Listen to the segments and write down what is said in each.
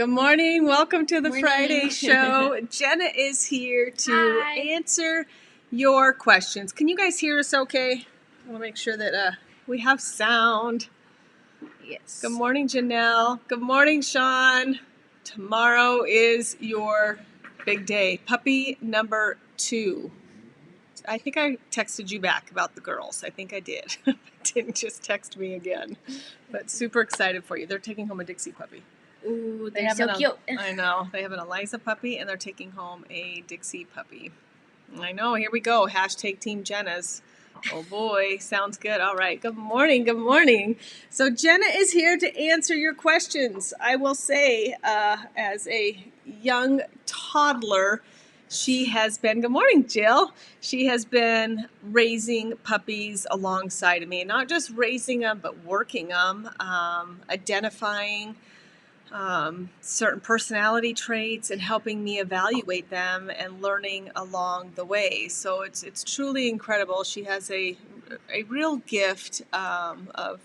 Good morning. Welcome to the Morning. Friday show. Jenna is here to answer your questions. Can you guys hear us okay? I want to make sure that we have sound. Yes. Good morning, Janelle. Good morning, Sean. Tomorrow is your big day. Puppy number 2. I think I texted you back about the girls. I think I did. Didn't just text me again. But super excited for you. They're taking home a Dixie puppy. Ooh, they're so cute. I know. They have an Eliza puppy, and they're taking home a Dixie puppy. I know. Here we go. Hashtag Team Jenna's. Oh, boy. Sounds good. All right. Good morning. Good morning. So Jenna is here to answer your questions. I will say, as a young toddler, she has been, good morning, Jill. She has been raising puppies alongside of me. Not just raising them, but working them, identifying certain personality traits and helping me evaluate them and learning along the way. So it's truly incredible. She has a real gift of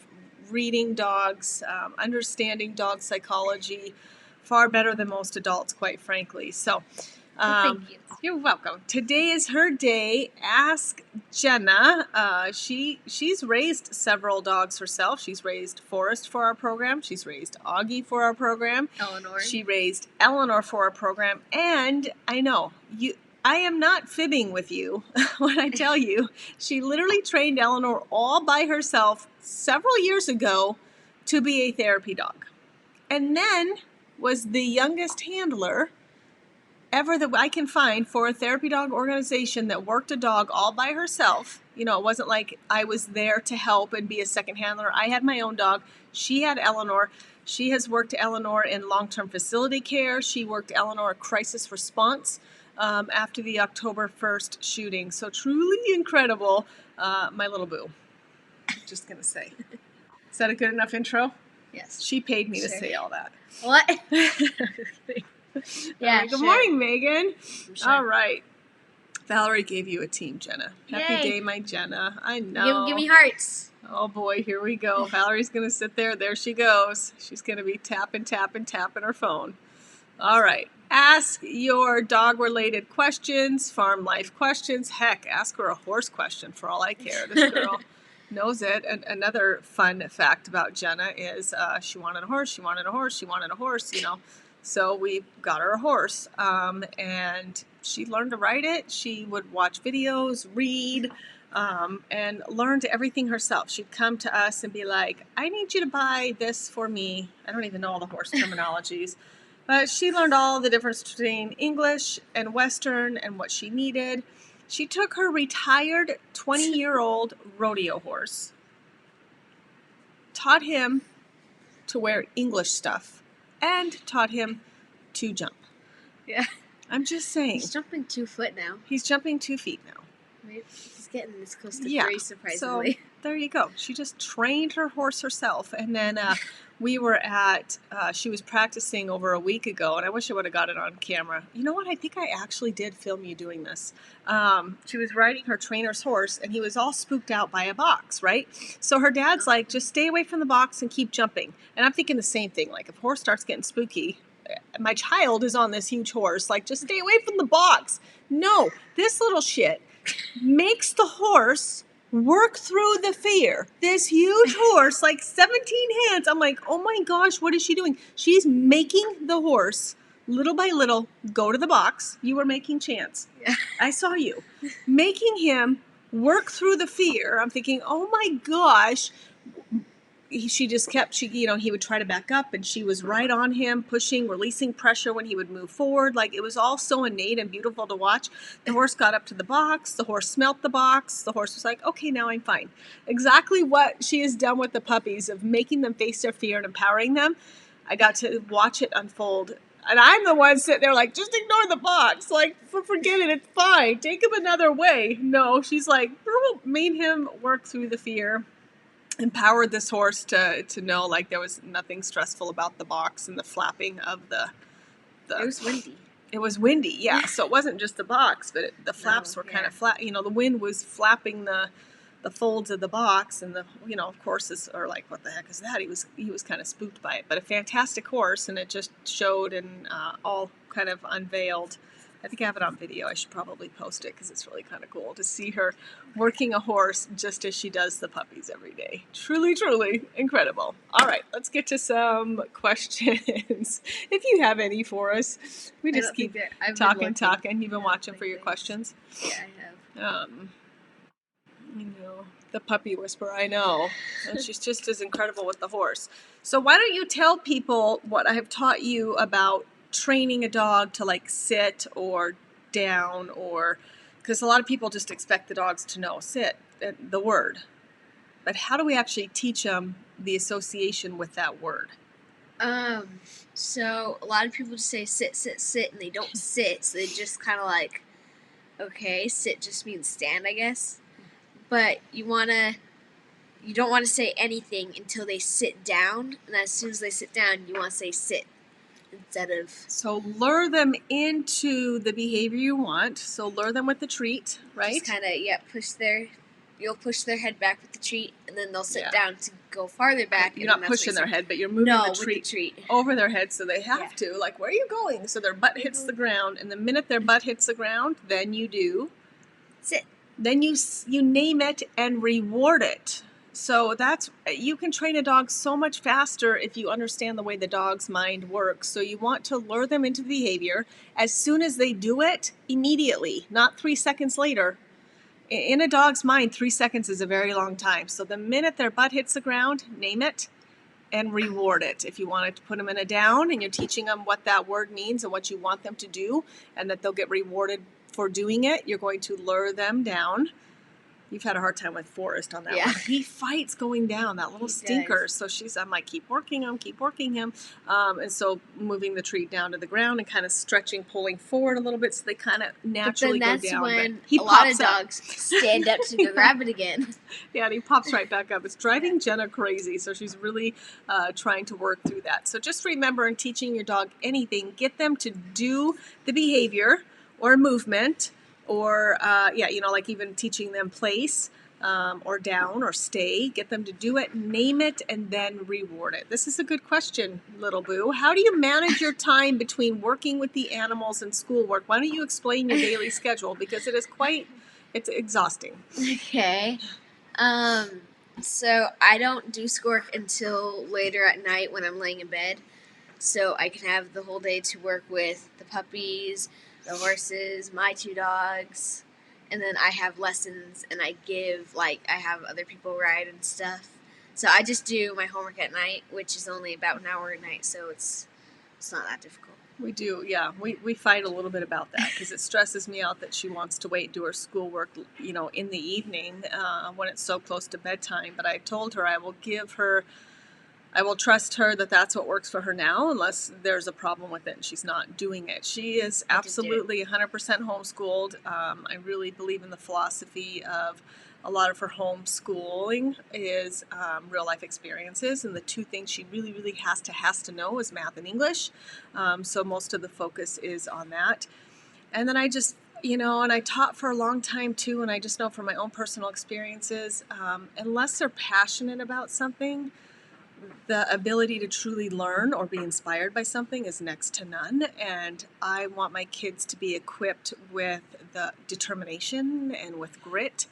reading dogs, understanding dog psychology, far better than most adults, quite frankly. So Thank you. You're welcome. Today is her day. Ask Jenna. She's raised several dogs herself. She's raised Forrest for our program. She's raised Augie for our program. Eleanor. She raised Eleanor for our program. And I know I am not fibbing with you when I tell you she literally trained Eleanor all by herself several years ago to be a therapy dog. And then was the youngest handler ever that I can find for a therapy dog organization that worked a dog all by herself. You know, it wasn't like I was there to help and be a second handler. I had my own dog. She had Eleanor. She has worked Eleanor in long-term facility care. She worked Eleanor crisis response after the October 1st shooting. So truly incredible, my little boo. Just going to say. Is that a good enough intro? Yes. She paid me to say all that. What? Yeah. Good morning, Megan. Sure. All right. Valerie gave you a team, Jenna. Happy Yay. day, my Jenna. I know. Give me hearts. Oh, boy, here we go. Valerie's going to sit there. There she goes. She's going to be tapping her phone. All right. Ask your dog-related questions, farm life questions. Heck, ask her a horse question for all I care. This girl knows it. And another fun fact about Jenna is she wanted a horse, you know. So we got her a horse, and she learned to ride it. She would watch videos, read, and learned everything herself. She'd come to us and be like, I need you to buy this for me. I don't even know all the horse terminologies. But she learned all the difference between English and Western and what she needed. She took her retired 20-year-old rodeo horse, taught him to wear English stuff, and taught him to jump. Yeah. I'm just saying. He's jumping 2 foot now. He's jumping 2 feet now. He's getting this close to 3, surprisingly. So there you go. She just trained her horse herself. And then we were at, she was practicing over a week ago, and I wish I would have got it on camera. You know what? I think I actually did film you doing this. She was riding her trainer's horse, and he was all spooked out by a box, right? So her dad's like, just stay away from the box and keep jumping. And I'm thinking the same thing. Like, if horse starts getting spooky, my child is on this huge horse. Like, just stay away from the box. No, this little shit makes the horse work through the fear. This huge horse, like 17 hands. I'm like, oh my gosh, what is she doing? She's making the horse, little by little, go to the box. You were making Chance. Yeah. I saw you. Making him work through the fear. I'm thinking, oh my gosh. She just kept, he would try to back up, and she was right on him, pushing, releasing pressure when he would move forward. Like, it was all so innate and beautiful to watch. The horse got up to the box. The horse smelt the box. The horse was like, okay, now I'm fine. Exactly what she has done with the puppies, of making them face their fear and empowering them. I got to watch it unfold. And I'm the one sitting there like, just ignore the box. Like, forget it. It's fine. Take him another way. No, she's like, made him work through the fear. Empowered this horse to know, like, there was nothing stressful about the box and the flapping of the It was windy. It was windy, yeah. So it wasn't just the box, but the flaps were kind of flat. You know, the wind was flapping the the folds of the box, and the, you know, of course, are like, what the heck is that? He was kind of spooked by it, but a fantastic horse, and it just showed and all kind of unveiled. I think I have it on video. I should probably post it because it's really kind of cool to see her working a horse just as she does the puppies every day. Truly, truly incredible. All right, let's get to some questions. If you have any for us, we just keep talking. You've been watching for your questions. Yeah, I have. You know, the puppy whisperer, I know. And she's just as incredible with the horse. So why don't you tell people what I have taught you about training a dog to like sit or down, or because a lot of people just expect the dogs to know sit, the word. But how do we actually teach them the association with that word? So a lot of people just say sit, sit, sit, and they don't sit. So they just kind of like, okay, sit just means stand, I guess. But you don't want to say anything until they sit down, and as soon as they sit down, you want to say sit instead of. So lure them into the behavior you want. So lure them with the treat, right? Just kind of, you'll push their head back with the treat, and then they'll sit down to go farther back. You're not pushing their head, but you're moving the treat over their head, so they have to. Like, where are you going? So their butt hits the ground, and the minute their butt hits the ground, then you do sit. Then you name it and reward it. So you can train a dog so much faster if you understand the way the dog's mind works. So you want to lure them into the behavior. As soon as they do it, immediately, not 3 seconds later. In a dog's mind, 3 seconds is a very long time. So the minute their butt hits the ground, name it and reward it. If you wanted to put them in a down and you're teaching them what that word means and what you want them to do, and that they'll get rewarded for doing it, you're going to lure them down. You've had a hard time with Forrest on that one. He fights going down, that little stinker. So I'm like, keep working him. And so moving the treat down to the ground and kind of stretching, pulling forward a little bit so they kind of naturally go down. But then that's when a lot of dogs stand up to grab it again. Yeah, and he pops right back up. It's driving Jenna crazy, so she's really trying to work through that. So just remember, in teaching your dog anything, get them to do the behavior or movement, or like even teaching them place, or down or stay. Get them to do it, name it, and then reward it. This is a good question, little boo. How do you manage your time between working with the animals and schoolwork? Why don't you explain your daily schedule, because it's exhausting. Okay. So I don't do schoolwork until later at night when I'm laying in bed, so I can have the whole day to work with the puppies, the horses, my 2 dogs, and then I have lessons, and I have other people ride and stuff. So I just do my homework at night, which is only about an hour a night, so it's not that difficult. We do, yeah. We fight a little bit about that because it stresses me out that she wants to wait and do her schoolwork, in the evening when it's so close to bedtime. But I told her I will trust her that that's what works for her now, unless there's a problem with it and she's not doing it. She is absolutely 100% homeschooled. I really believe in the philosophy of a lot of her homeschooling is real life experiences, and the 2 things she really, really has to know is math and English. So most of the focus is on that. And then I just, and I taught for a long time too, and I just know from my own personal experiences, unless they're passionate about something, the ability to truly learn or be inspired by something is next to none. And I want my kids to be equipped with the determination and with grit.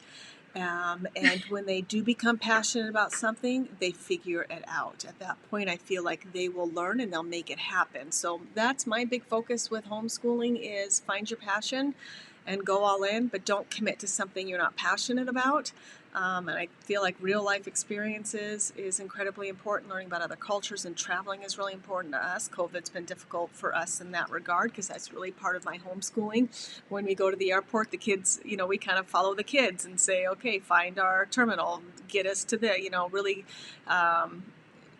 And when they do become passionate about something, they figure it out. At that point, I feel like they will learn and they'll make it happen. So that's my big focus with homeschooling is find your passion and go all in, but don't commit to something you're not passionate about. And I feel like real life experiences is incredibly important. Learning about other cultures and traveling is really important to us. COVID's been difficult for us in that regard because that's really part of my homeschooling. When we go to the airport, the kids, we kind of follow the kids and say, okay, find our terminal, get us to really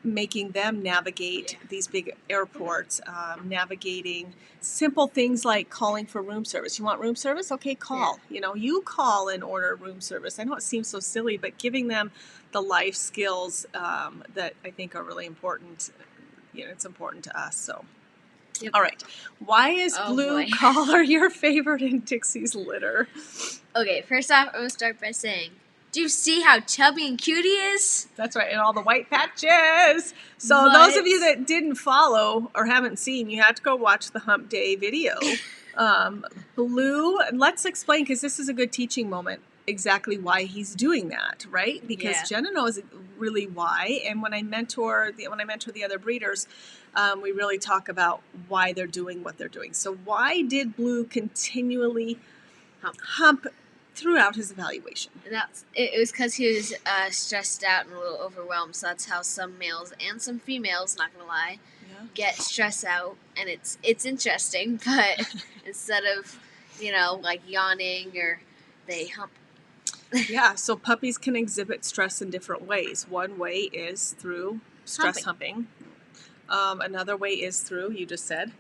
making them navigate these big airports, navigating simple things like calling for room service. You want room service? Okay, call. You call and order room service. I know it seems so silly, but giving them the life skills that I think are really important. It's important to us. So, All right. Why is blue collar your favorite in Dixie's litter? Okay, first off, I'm going to start by saying Do you see how chubby and cute he is? That's right, and all the white patches. So those of you that didn't follow or haven't seen, you had to go watch the Hump Day video. Blue, let's explain, because this is a good teaching moment, exactly why he's doing that, right? Because Jenna knows really why, and when I mentor the other breeders, we really talk about why they're doing what they're doing. So why did Blue continually hump throughout his evaluation? And it was because he was stressed out and a little overwhelmed. So that's how some males and some females, not gonna lie, get stressed out. And it's interesting, but instead of like yawning, or they hump. Yeah, so puppies can exhibit stress in different ways. One way is through stress humping. Another way is through, you just said,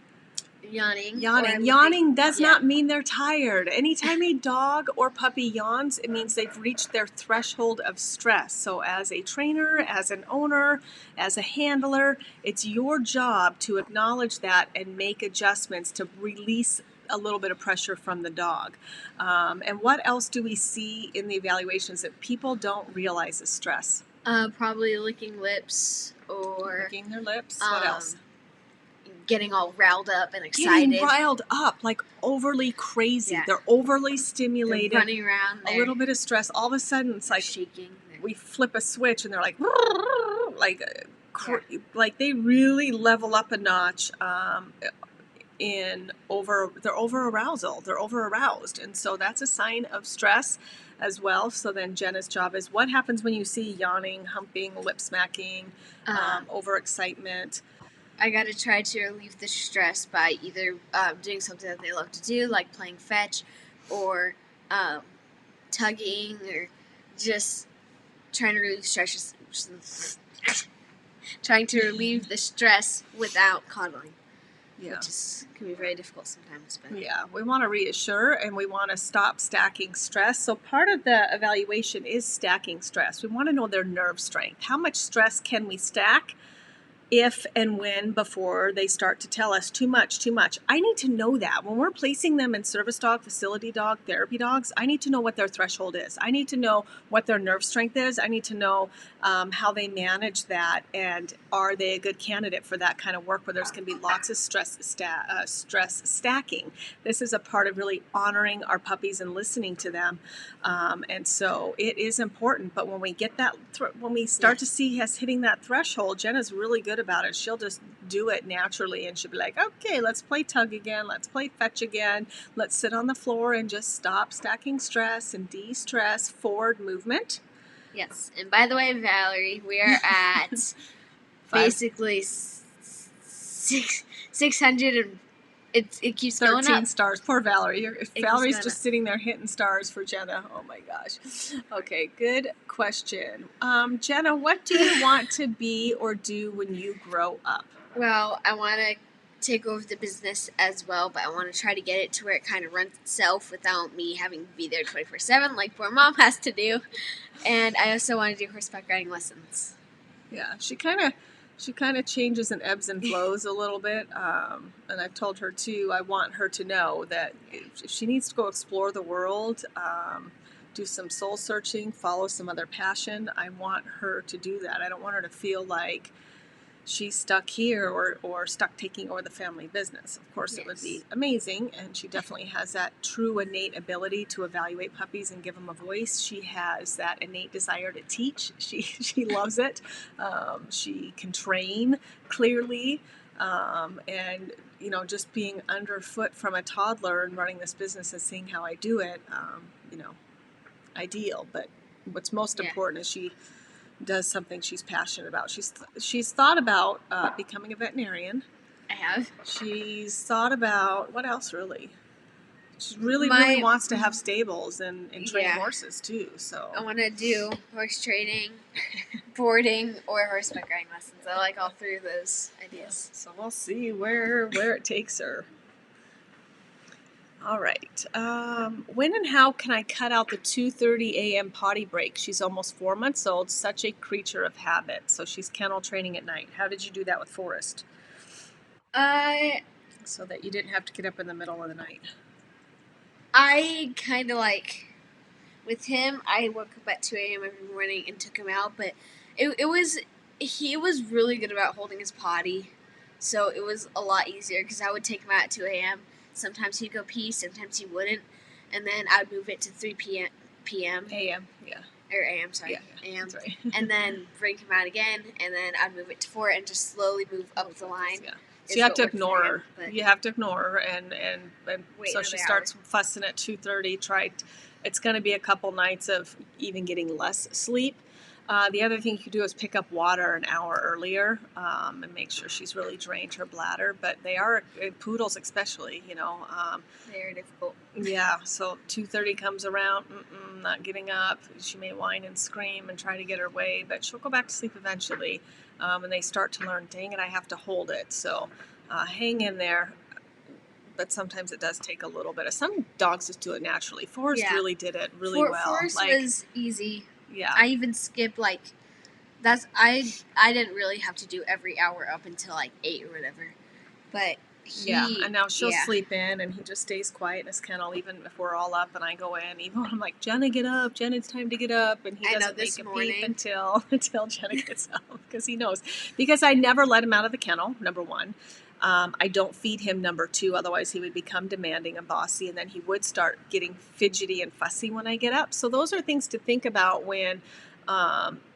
yawning. Yawning does not mean they're tired. Anytime a dog or puppy yawns, it means they've reached their threshold of stress. So as a trainer, as an owner, as a handler, it's your job to acknowledge that and make adjustments to release a little bit of pressure from the dog. And what else do we see in the evaluations that people don't realize is stress? Probably licking lips, or licking their lips. What else? Getting all riled up and excited. Getting riled up, like overly crazy. Yeah. They're overly stimulated. They're running around. A little bit of stress. All of a sudden, it's like shaking. We flip a switch, and they're like they really level up a notch. They're over arousal. They're over aroused, and so that's a sign of stress as well. So then Jenna's job is, what happens when you see yawning, humping, lip smacking, overexcitement? I got to try to relieve the stress by either doing something that they love to do, like playing fetch, or tugging, or just trying to relieve stress. Trying to relieve the stress without coddling. Yeah. Which can be very difficult sometimes. But yeah, we want to reassure, and we want to stop stacking stress. So part of the evaluation is stacking stress. We want to know their nerve strength. How much stress can we stack if and when before they start to tell us too much? I need to know that. When we're placing them in service dog, facility dog, therapy dogs, I need to know what their threshold is. I need to know what their nerve strength is. I need to know how they manage that, and are they a good candidate for that kind of work where there's going to be lots of stress stacking. This is a part of really honoring our puppies and listening to them, and so it is important. But when we get that, when we start to see us hitting that threshold, Jenna's really good about it. She'll just do it naturally, and she'll be like, okay, let's play tug again, let's play fetch again, let's sit on the floor and just stop stacking stress and de-stress. Forward movement. Yes, and by the way, Valerie, we are at basically 600 and it keeps going up. 13 stars. Poor Valerie. Valerie's just sitting there hitting stars for Jenna. Oh my gosh. Okay, good question. Jenna, what do you want to be or do when you grow up? Well, I want to take over the business as well, but I want to try to get it to where it kind of runs itself without me having to be there 24/7 like poor mom has to do. And I also want to do horseback riding lessons. Yeah, she kind of changes and ebbs and flows a little bit, and I've told her too, I want her to know that if she needs to go explore the world, do some soul searching, follow some other passion, I want her to do that. I don't want her to feel like she's stuck here or stuck taking over the family business. Of course, It would be amazing, and she definitely has that true innate ability to evaluate puppies and give them a voice. She has that innate desire to teach. She loves it. She can train clearly, and just being underfoot from a toddler and running this business and seeing how I do it, ideal. But what's most important is she does something she's passionate about. She's thought about becoming a veterinarian. I have. She's thought about, what else really? She really wants to have stables and train horses too. So I want to do horse training, boarding, or horseback riding lessons. I like all three of those ideas. So we'll see where it takes her. All right. When and how can I cut out the 2:30 a.m. potty break? She's almost 4 months old, such a creature of habit. So she's kennel training at night. How did you do that with Forrest? So that you didn't have to get up in the middle of the night. I kind of with him, I woke up at 2 a.m. every morning and took him out, but he was really good about holding his potty, so it was a lot easier because I would take him out at 2 a.m. Sometimes he'd go pee, sometimes he wouldn't, and then I'd move it to 3 p.m. AM, yeah. Or AM, sorry. Yeah, AM. that's right. And then bring him out again, and then I'd move it to 4 and just slowly move up the line. Yeah. So you have to ignore her. You have to ignore her, and so she starts fussing at 2:30. It's going to be a couple nights of even getting less sleep. The other thing you could do is pick up water an hour earlier and make sure she's really drained her bladder. But they are, poodles especially, they are difficult. Yeah, so 2:30 comes around, not getting up. She may whine and scream and try to get her way, but she'll go back to sleep eventually. And they start to learn, dang it, I have to hold it. So hang in there. But sometimes it does take a little bit. Some dogs just do it naturally. Forrest really did it really well. Forrest was easy. Yeah. I even skipped I didn't really have to do every hour up until 8 or whatever. But and now she'll sleep in, and he just stays quiet in his kennel, even if we're all up and I go in. Even when I'm like, Jenna, get up. Jenna, it's time to get up. And he doesn't make a peep until Jenna gets up, because he knows. Because I never let him out of the kennel, number one. I don't feed him, number two, otherwise he would become demanding and bossy, and then he would start getting fidgety and fussy when I get up. So those are things to think about when,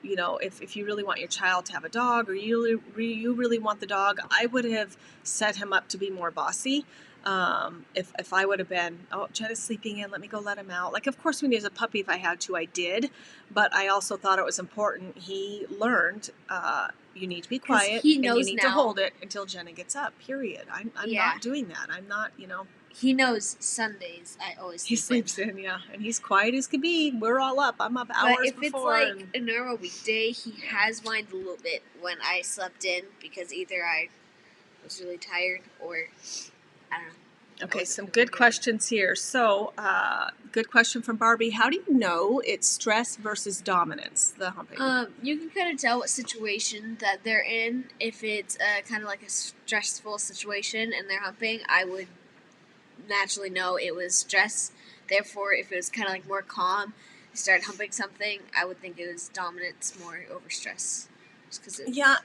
if you really want your child to have a dog, or you really want the dog. I would have set him up to be more bossy. If I would have been, Jenna's sleeping in, let me go let him out. Of course, when he was a puppy, if I had to, I did. But I also thought it was important. He learned, you need to be quiet, he knows, and you need to hold it until Jenna gets up, period. I'm not doing that. I'm not, He knows Sundays I always sleep. He sleeps in, and he's quiet as can be. We're all up. I'm up hours before. But if it's a normal weekday, he has whined a little bit when I slept in, because either I was really tired or I don't know. Okay, some good questions here. So, good question from Barbie. How do you know it's stress versus dominance, the humping? You can kind of tell what situation that they're in. If it's kind of like a stressful situation and they're humping, I would naturally know it was stress. Therefore, if it was kind of more calm, started humping something, I would think it was dominance more over stress.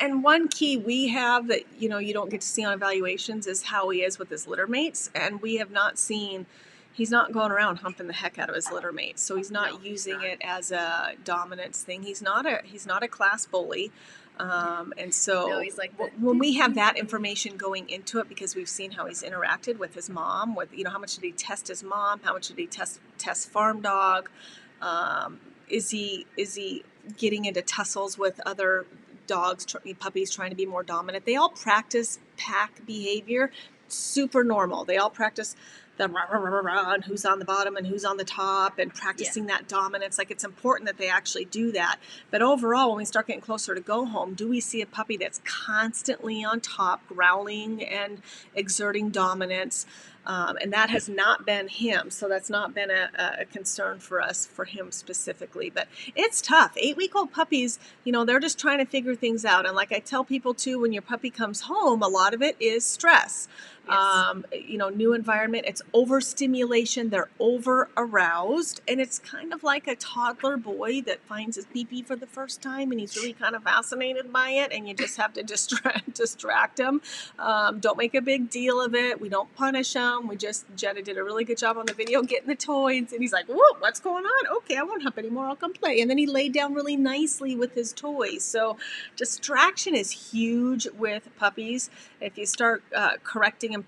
And one key we have that you don't get to see on evaluations is how he is with his litter mates, and we have not seen. He's not going around humping the heck out of his litter mates, so he's not using it as a dominance thing. He's not a class bully, and so he's when we have that information going into it, because we've seen how he's interacted with his mom, with how much did he test his mom, how much did he test farm dog, is he getting into tussles with other dogs, puppies trying to be more dominant. They all practice pack behavior, super normal. They all practice the rah, rah, rah, rah, and who's on the bottom and who's on the top, and practicing that dominance. It's important that they actually do that. But overall, when we start getting closer to go home, do we see a puppy that's constantly on top, growling and exerting dominance? And that has not been him, so that's not been a concern for us, for him specifically. But it's tough. 8-week-old puppies, they're just trying to figure things out. And like I tell people too, when your puppy comes home, a lot of it is stress. Yes. New environment, it's overstimulation, they're over aroused, and it's kind of like a toddler boy that finds his pee-pee for the first time, and he's really kind of fascinated by it, and you just have to distract him. Don't make a big deal of it. We don't punish him. Jenna did a really good job on the video getting the toys, and he's like, whoa, what's going on? Okay, I won't hump anymore, I'll come play. And then he laid down really nicely with his toys. So distraction is huge with puppies. If you start correcting them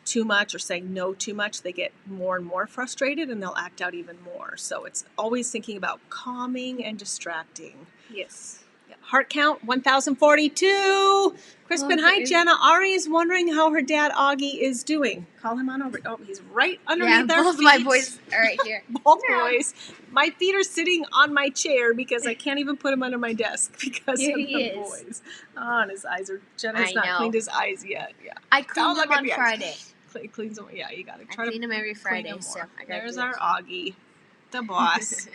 too much or saying no too much, they get more and more frustrated, and they'll act out even more. So it's always thinking about calming and distracting. Yes. Heart count 1,042. Crispin, hi Jenna. Ari is wondering how her dad Augie is doing. Call him on over. Oh, he's right underneath our feet. Both my boys are right here. Both boys. My feet are sitting on my chair because I can't even put him under my desk because of the boys. Oh, and his eyes are. Jenna's not cleaned his eyes yet. Yeah. I cleaned them on Friday. Cleans them. Yeah, you got to try to clean them every Friday. So there's our Augie, the boss,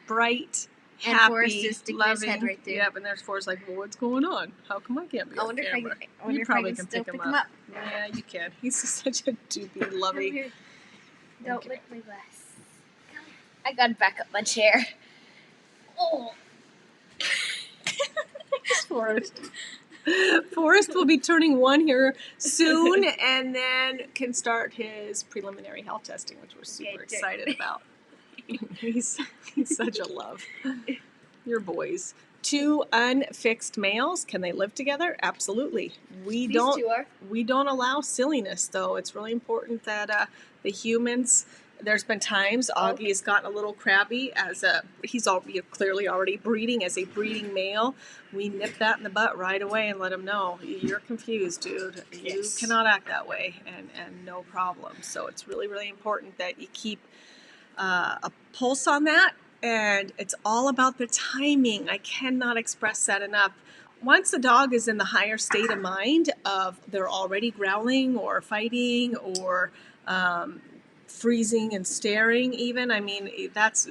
bright. And happy, Forrest is sticking loving. His head right there. Yep, and there's Forrest like, well, what's going on? How come I can't be on camera? You probably can pick him up. Yeah, you can. He's just such a doopy, lovey. Don't lick my glass. I gotta back up my chair. Oh. Forrest. Forrest will be turning 1 here soon, and then can start his preliminary health testing, which we're super excited about. He's such a love. Your boys. 2 unfixed males. Can they live together? Absolutely. We don't allow silliness, though. It's really important that the humans. There's been times Augie has gotten a little crabby he's clearly already breeding as a breeding male. We nip that in the butt right away and let him know you're confused, dude. You cannot act that way, and no problem. So it's really, really important that you keep a pulse on that, and it's all about the timing. I cannot express that enough. Once the dog is in the higher state of mind of they're already growling or fighting or freezing and staring, even, I mean, that's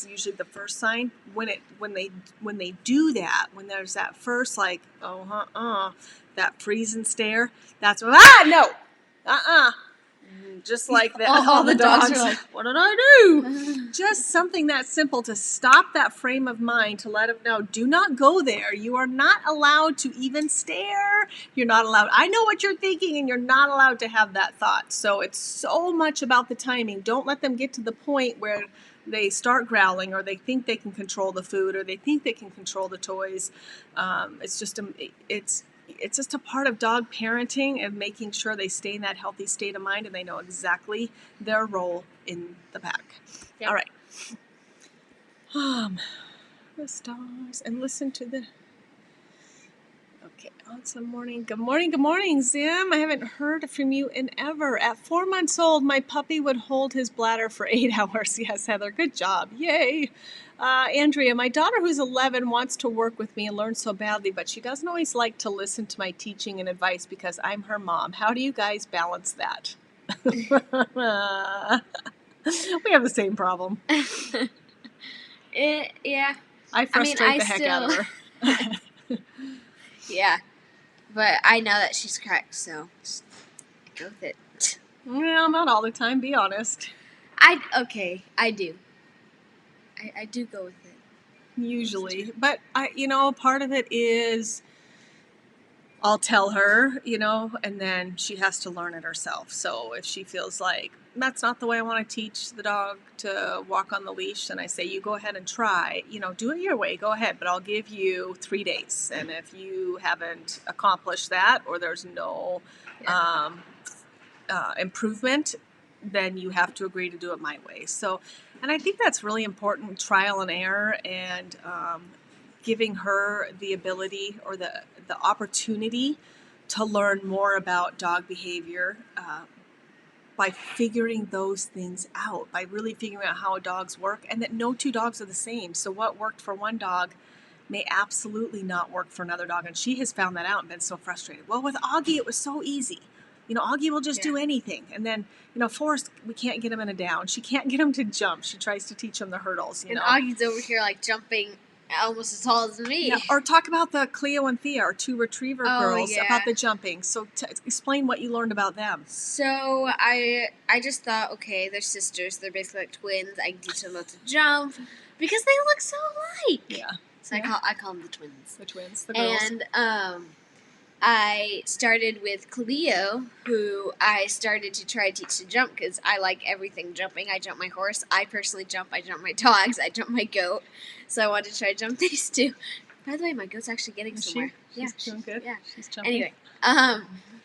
usually the first sign. When they do that, when there's that first like that freeze and stare, that's no, just like that. All the dogs are like, what did I do? Just something that simple to stop that frame of mind, to let them know, do not go there. You are not allowed to even stare. You're not allowed. I know what you're thinking, and you're not allowed to have that thought. So it's so much about the timing. Don't let them get to the point where they start growling, or they think they can control the food, or they think they can control the toys. It's just a part of dog parenting and making sure they stay in that healthy state of mind and they know exactly their role in the pack. Yep. All right. The stars, and listen to the. Okay, awesome morning. Good morning, Zim. I haven't heard from you in ever. At 4 months old, my puppy would hold his bladder for 8 hours. Yes, Heather, good job. Yay. Andrea, my daughter who's 11 wants to work with me and learn so badly, but she doesn't always like to listen to my teaching and advice because I'm her mom. How do you guys balance that? We have the same problem. Yeah. I frustrate the heck out of her. Yeah, but I know that she's correct, so just go with it. Well, not all the time, be honest. I do. I do go with it. Usually. But, part of it is I'll tell her, and then she has to learn it herself. So if she feels like that's not the way I want to teach the dog to walk on the leash, and I say, you go ahead and try, do it your way, go ahead, but I'll give you 3 days. And if you haven't accomplished that, or there's no improvement, then you have to agree to do it my way. So, and I think that's really important, trial and error, and giving her the ability or the opportunity to learn more about dog behavior by figuring those things out, by really figuring out how dogs work, and that no 2 dogs are the same. So what worked for one dog may absolutely not work for another dog, and she has found that out and been so frustrated. Well, with Augie, it was so easy. Augie will just do anything. And then, Forrest, we can't get him in a down. She can't get him to jump. She tries to teach him the hurdles, And Augie's over here, like, jumping almost as tall as me. Yeah. Or talk about the Cleo and Thea, our 2 retriever girls, about the jumping. So explain what you learned about them. So I just thought, okay, they're sisters. They're basically like twins. I can teach them how to jump because they look so alike. Yeah. So I call them the twins. The twins, the girls. And I started with Cleo, who I started to try to teach to jump because I like everything jumping. I jump my horse. I personally jump. I jump my dogs. I jump my goat. So I wanted to try to jump these 2. By the way, my goat's actually getting somewhere. She's doing good. Yeah. She's jumping. Anyway,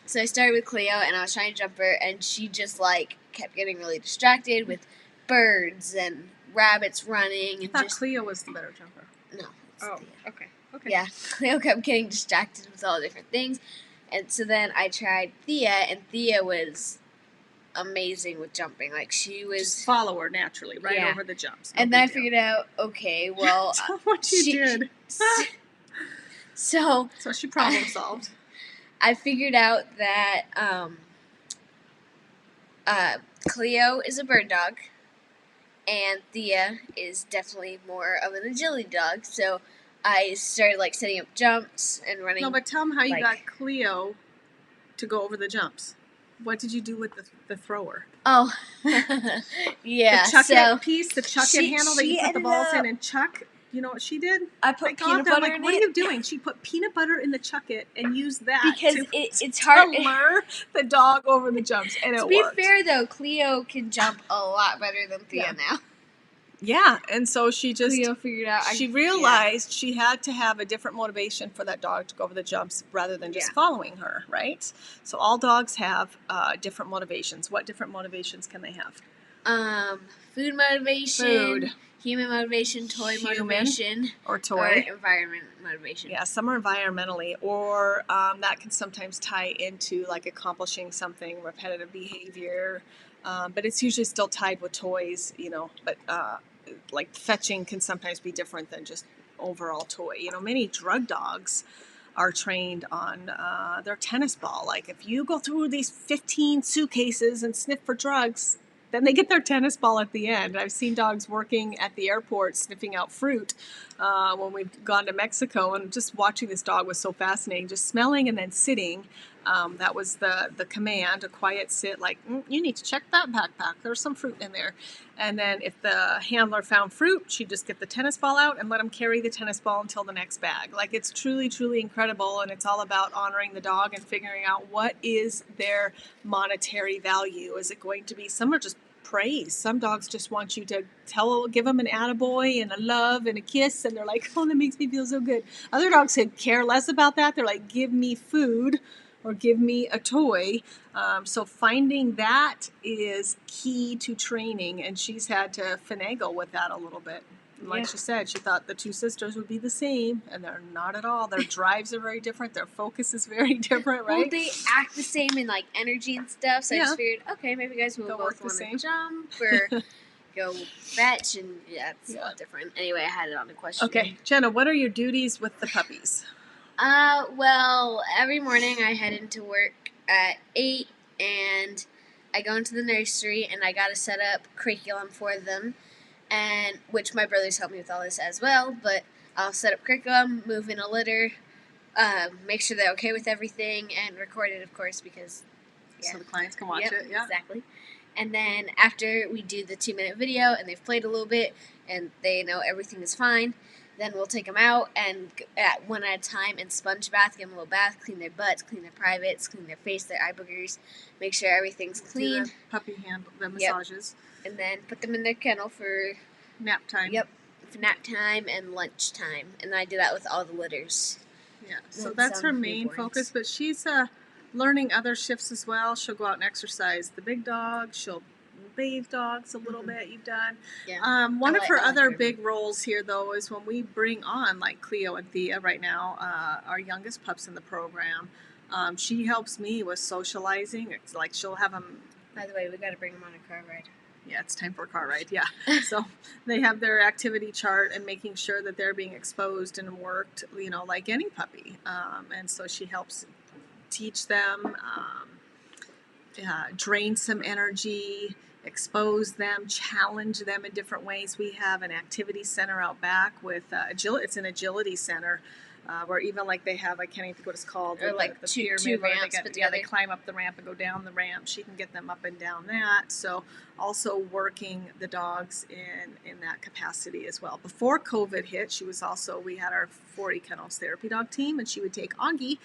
so I started with Cleo, and I was trying to jump her, and she just, like, kept getting really distracted with birds and rabbits running. And I thought Cleo was the better jumper. No. Oh, okay. Yeah, Cleo kept getting distracted with all different things. And so then I tried Thea, and Thea was amazing with jumping. Like, she was... Just follow her naturally, right over the jumps. No and then I figured out, okay, well... Tell what you did. So she problem solved. I figured out that Cleo is a bird dog, and Thea is definitely more of an agility dog, so... I started, like, setting up jumps and running. No, but tell them how you got Cleo to go over the jumps. What did you do with the thrower? Oh, yeah. The chuck So it piece, the chuck it handle that you put the balls in and chuck. You know what she did? I put peanut butter in it. What are you doing? She put peanut butter in the chuck it and used that because it's hard to lure the dog over the jumps, and it worked. To be fair, though, Cleo can jump a lot better than Thea now. Yeah, and so she just Cleo figured out. She realized she had to have a different motivation for that dog to go over the jumps rather than just following her, right? So all dogs have different motivations. What different motivations can they have? Food motivation, human motivation, toy motivation, or environment motivation. Yeah, some are environmentally, or that can sometimes tie into like accomplishing something, repetitive behavior. But it's usually still tied with toys, you know. But like fetching can sometimes be different than just overall toy. You know, many drug dogs are trained on their tennis ball. Like if you go through these 15 suitcases and sniff for drugs, then they get their tennis ball at the end. I've seen dogs working at the airport sniffing out fruit when we've gone to Mexico, and just watching this dog was so fascinating. Just smelling and then sitting. That was the command, a quiet sit, like, you need to check that backpack. There's some fruit in there. And then if the handler found fruit, she'd just get the tennis ball out and let him carry the tennis ball until the next bag. Like, it's truly, truly incredible, and it's all about honoring the dog and figuring out what is their monetary value. Is it going to be, some are just praise. Some dogs just want you to give them an attaboy and a love and a kiss, and they're like, oh, that makes me feel so good. Other dogs could care less about that. They're like, give me food or give me a toy. So finding that is key to training, and she's had to finagle with that a little bit. And like she said, she thought the two sisters would be the same, and they're not at all. Their drives are very different. Their focus is very different, right? Well, they act the same in like energy and stuff. So I just figured, okay, maybe you guys will both want to jump or go fetch, and it's a lot different. Anyway, I had it on the question. Okay, Jenna, what are your duties with the puppies? Well, every morning I head into work at 8, and I go into the nursery, and I got to set up curriculum for them, and which my brothers help me with all this as well, but I'll set up curriculum, move in a litter, make sure they're okay with everything, and record it, of course, because... So the clients can watch it, Exactly. And then after we do the 2-minute video, and they've played a little bit, and they know everything is fine, then we'll take them out and one at a time and sponge bath, give them a little bath, clean their butts, clean their privates, clean their face, their eye boogers, make sure everything's clean. Do the puppy handle, the massages. And then put them in their kennel for nap time. For nap time and lunch time. And I do that with all the litters. Yeah, so that's her main focus, but she's learning other shifts as well. She'll go out and exercise the big dog. She'll bathe dogs a little bit. You've done. Yeah. One of her other big roles here, though, is when we bring on like Cleo and Thea right now, our youngest pups in the program. She helps me with socializing. It's like she'll have them. By the way, we got to bring them on a car ride. Yeah, it's time for a car ride. Yeah. So they have their activity chart and making sure that they're being exposed and worked, you know, like any puppy. And so she helps teach them, drain some energy, expose them, challenge them in different ways. We have an activity center out back with it's an agility center. Where even like they have, I can't even think what it's called, or like the two ramps, they climb up the ramp and go down the ramp. She can get them up and down that. So also working the dogs in that capacity as well. Before COVID hit, we had our 4E Kennels therapy dog team, and she would take Augie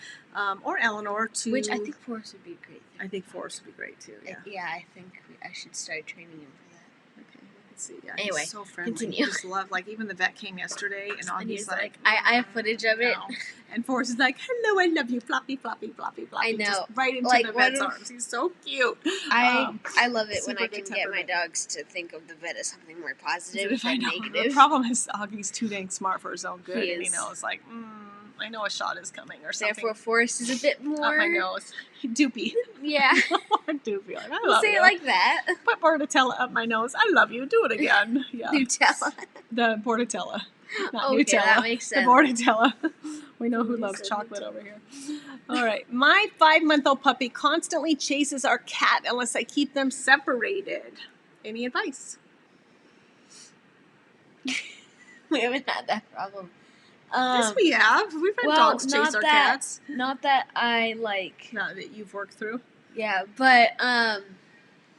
or Eleanor to... Which I think Forrest would be great. I think Forrest would be great too, yeah. I think I should start training him for that. Okay. See, yeah, anyway, he's so friendly. Continue. Just love, like, even the vet came yesterday, and Augie's like, I have footage of it. And Forrest is like, hello, I love you, floppy, floppy, floppy, floppy. I know. Just right into the vet's arms. He's so cute. I love it when I can get my dogs to think of the vet as something more positive than negative. The problem is Augie's too dang smart for his own good. He and he knows, like, I know a shot is coming or something. Therefore, Forrest is a bit more... Up my nose. Doopy. Yeah. Doopy. Like, I love say you. it like that. Put Bordetella up my nose. I love you. Do it again. Yeah. Nutella. The Bordetella. Not okay, Nutella. That makes sense. The Bordetella. We know who loves chocolate over here. All right. My 5-month-old puppy constantly chases our cat unless I keep them separated. Any advice? We haven't had that problem. Yes, we have. We've had dogs chase our cats. Not that I like. Not that you've worked through. Yeah, but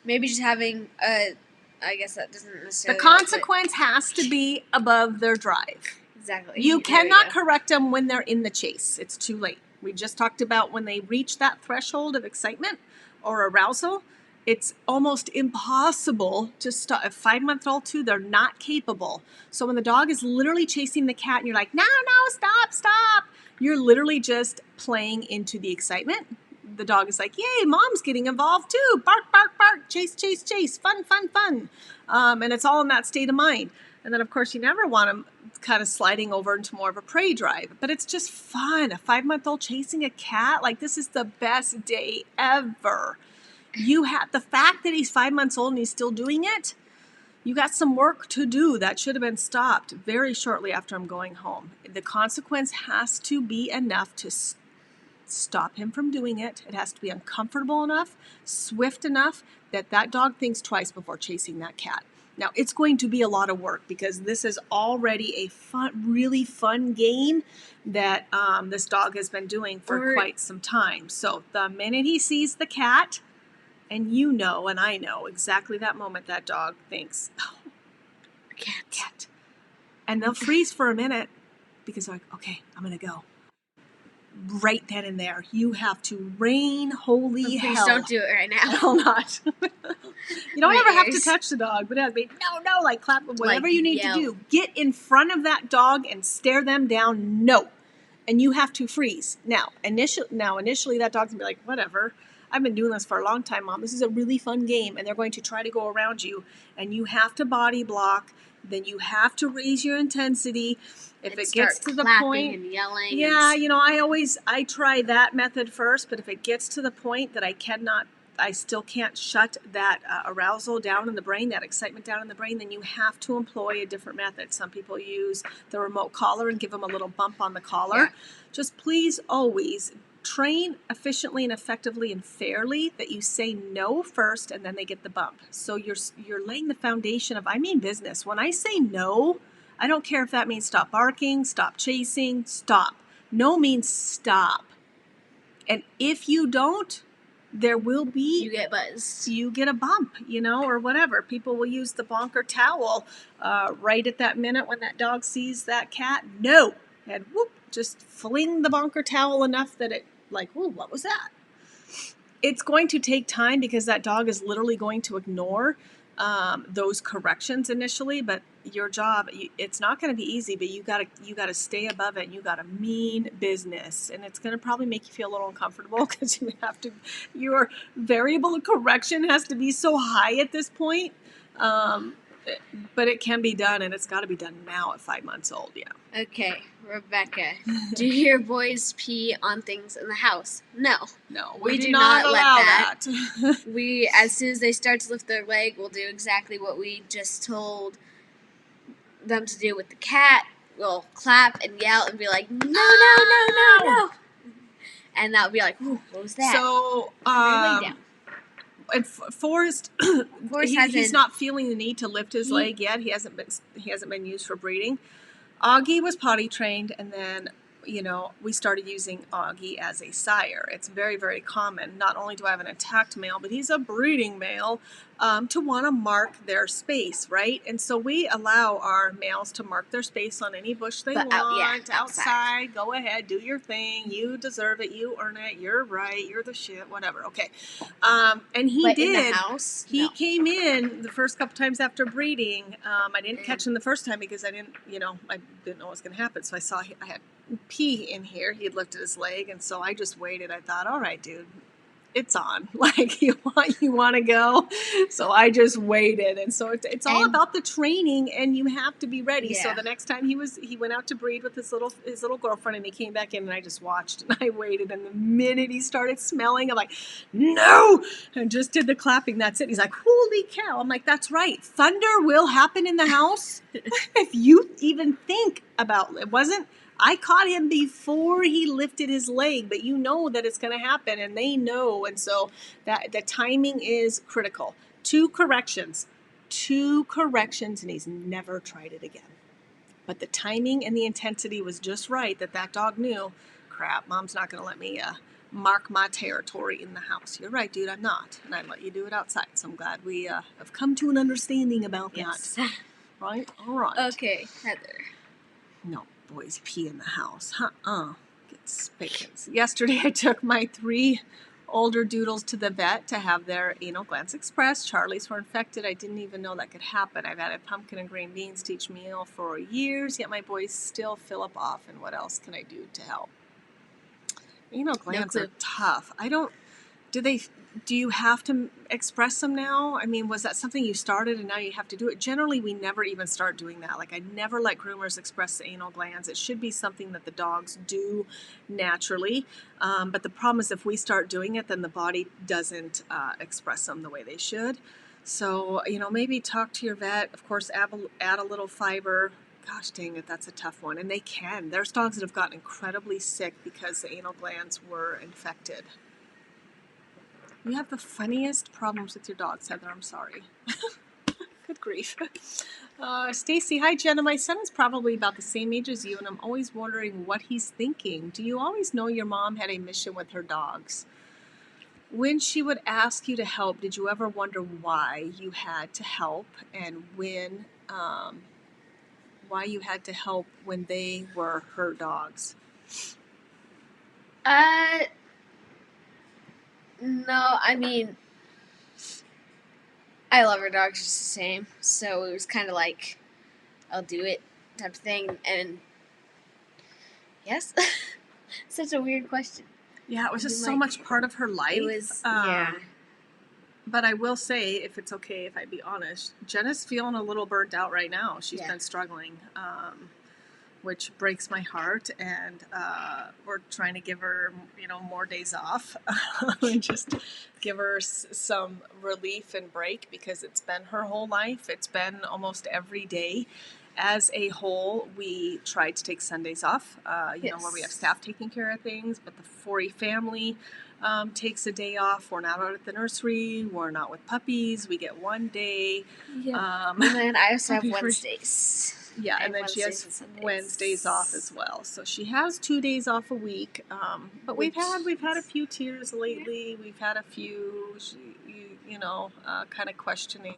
Maybe just having a, I guess that doesn't The necessarily consequence has to be above their drive. Exactly. You There we cannot go. correct them when they're in the chase. It's too late. We just talked about when they reach that threshold of excitement or arousal. It's almost impossible to stop. A 5-month-old too, they're not capable. So when the dog is literally chasing the cat and you're like, no, stop, you're literally just playing into the excitement. The dog is like, yay, mom's getting involved too. Bark, bark, bark, chase, fun. And it's all in that state of mind. And then, of course, you never want them kind of sliding over into more of a prey drive. But it's just fun. A 5-month-old chasing a cat, like this is the best day ever. You have the fact that he's 5 months old and he's still doing it. You got some work to do. That should have been stopped very shortly after I'm going home. The consequence has to be enough to stop him from doing it. It has to be uncomfortable enough, swift enough that that dog thinks twice before chasing that cat. Now, it's going to be a lot of work because this is already a really fun game that this dog has been doing for quite some time. So the minute he sees the cat, and you know, and I know exactly that moment that dog thinks, oh, cat. And they'll freeze for a minute because they're like, okay, I'm going to go. Right then and there, you have to rain holy hell. Please don't do it right now. I'll not. You don't ever have to touch the dog, but it has to be, no, like clap, whatever you need to do. Get in front of that dog and stare them down, no. And you have to freeze. Now, initially that dog's going to be like, whatever. I've been doing this for a long time, Mom. This is a really fun game, and they're going to try to go around you, and you have to body block. Then you have to raise your intensity. If it gets to the point, and yelling. Yeah, I try that method first, but if it gets to the point that I still can't shut that arousal down in the brain, that excitement down in the brain, then you have to employ a different method. Some people use the remote collar and give them a little bump on the collar. Yeah. Just please always train efficiently and effectively and fairly that you say no first and then they get the bump. So you're laying the foundation of, I mean business. When I say no, I don't care if that means stop barking, stop chasing, stop. No means stop. And if you don't, there will be... You get buzzed. You get a bump, or whatever. People will use the bonker towel right at that minute when that dog sees that cat. No. And whoop, just fling the bonker towel enough that it, like, whoa, what was that? It's going to take time because that dog is literally going to ignore those corrections initially, but your job, it's not going to be easy, but you got to stay above it. You got to mean business, and it's going to probably make you feel a little uncomfortable because your variable of correction has to be so high at this point. But it can be done, and it's got to be done now at 5 months old. Yeah. Okay, Rebecca, do your boys pee on things in the house? No. No, we do not allow that. We, as soon as they start to lift their leg, we'll do exactly what we just told them to do with the cat. We'll clap and yell and be like, no. And that would be like, ooh, what was that? So, lay down. And Forrest, he's not feeling the need to lift his leg yet. He hasn't been used for breeding. Augie was potty trained, and then we started using Augie as a sire. It's very, very common. Not only do I have an attacked male, but he's a breeding male, to want to mark their space, right? And so we allow our males to mark their space on any bush they want. Outside, go ahead, do your thing. You deserve it. You earn it. You're right. You're the shit. Whatever. Okay. And he did. In the house? He came in the first couple times after breeding. I didn't catch him the first time because I didn't know what was going to happen. So I saw I had pee in here. He had lifted his leg, and so I just waited. I thought, all right, dude, it's on. Like, you want to go? So I just waited, and so it's all about the training, and you have to be ready. Yeah. So the next time he went out to breed with his little girlfriend, and he came back in, and I just watched, and I waited, and the minute he started smelling, I'm like, no, and just did the clapping. That's it. He's like, holy cow! I'm like, that's right. Thunder will happen in the house if you even think about it. I caught him before he lifted his leg, but you know that it's going to happen, and they know, and so that the timing is critical. 2 corrections, and he's never tried it again. But the timing and the intensity was just right that dog knew, crap, Mom's not going to let me mark my territory in the house. You're right, dude, I'm not. And I let you do it outside. So I'm glad we have come to an understanding about Yes. that. Right? All right. Okay, Heather. No boys pee in the house. Get spankings. Yesterday I took my 3 older doodles to the vet to have their anal glands expressed. Charlie's were infected. I didn't even know that could happen. I've added pumpkin and green beans to each meal for years, yet my boys still fill up often. What else can I do to help? Anal glands are tough. Do you have to express them now? I mean, was that something you started and now you have to do it? Generally, we never even start doing that. Like, I never let groomers express the anal glands. It should be something that the dogs do naturally. But the problem is if we start doing it, then the body doesn't express them the way they should. So, maybe talk to your vet. Of course, add a little fiber. Gosh dang it, that's a tough one. And they can. There's dogs that have gotten incredibly sick because the anal glands were infected. You have the funniest problems with your dogs, Heather. I'm sorry. Good grief. Stacy, hi, Jenna. My son is probably about the same age as you, and I'm always wondering what he's thinking. Do you always know your mom had a mission with her dogs? When she would ask you to help, did you ever wonder why you had to help, and why you had to help when they were her dogs? No, I mean, I love our dogs just the same, so it was kind of like, I'll do it type of thing, and yes, such a weird question. Yeah, it was just so much part of her life. It was, yeah. But I will say, if it's okay if I be honest, Jenna's feeling a little burnt out right now. She's been struggling, which breaks my heart, and we're trying to give her, more days off and just give her some relief and break, because it's been her whole life. It's been almost every day. As a whole, we try to take Sundays off, where we have staff taking care of things, but the 4E family takes a day off. We're not out at the nursery. We're not with puppies. We get 1 day. Yep. And then I also have Wednesdays. Yeah, and then she has Wednesdays off as well. So she has 2 days off a week. But we've had a few tears lately. We've had a few, kind of questioning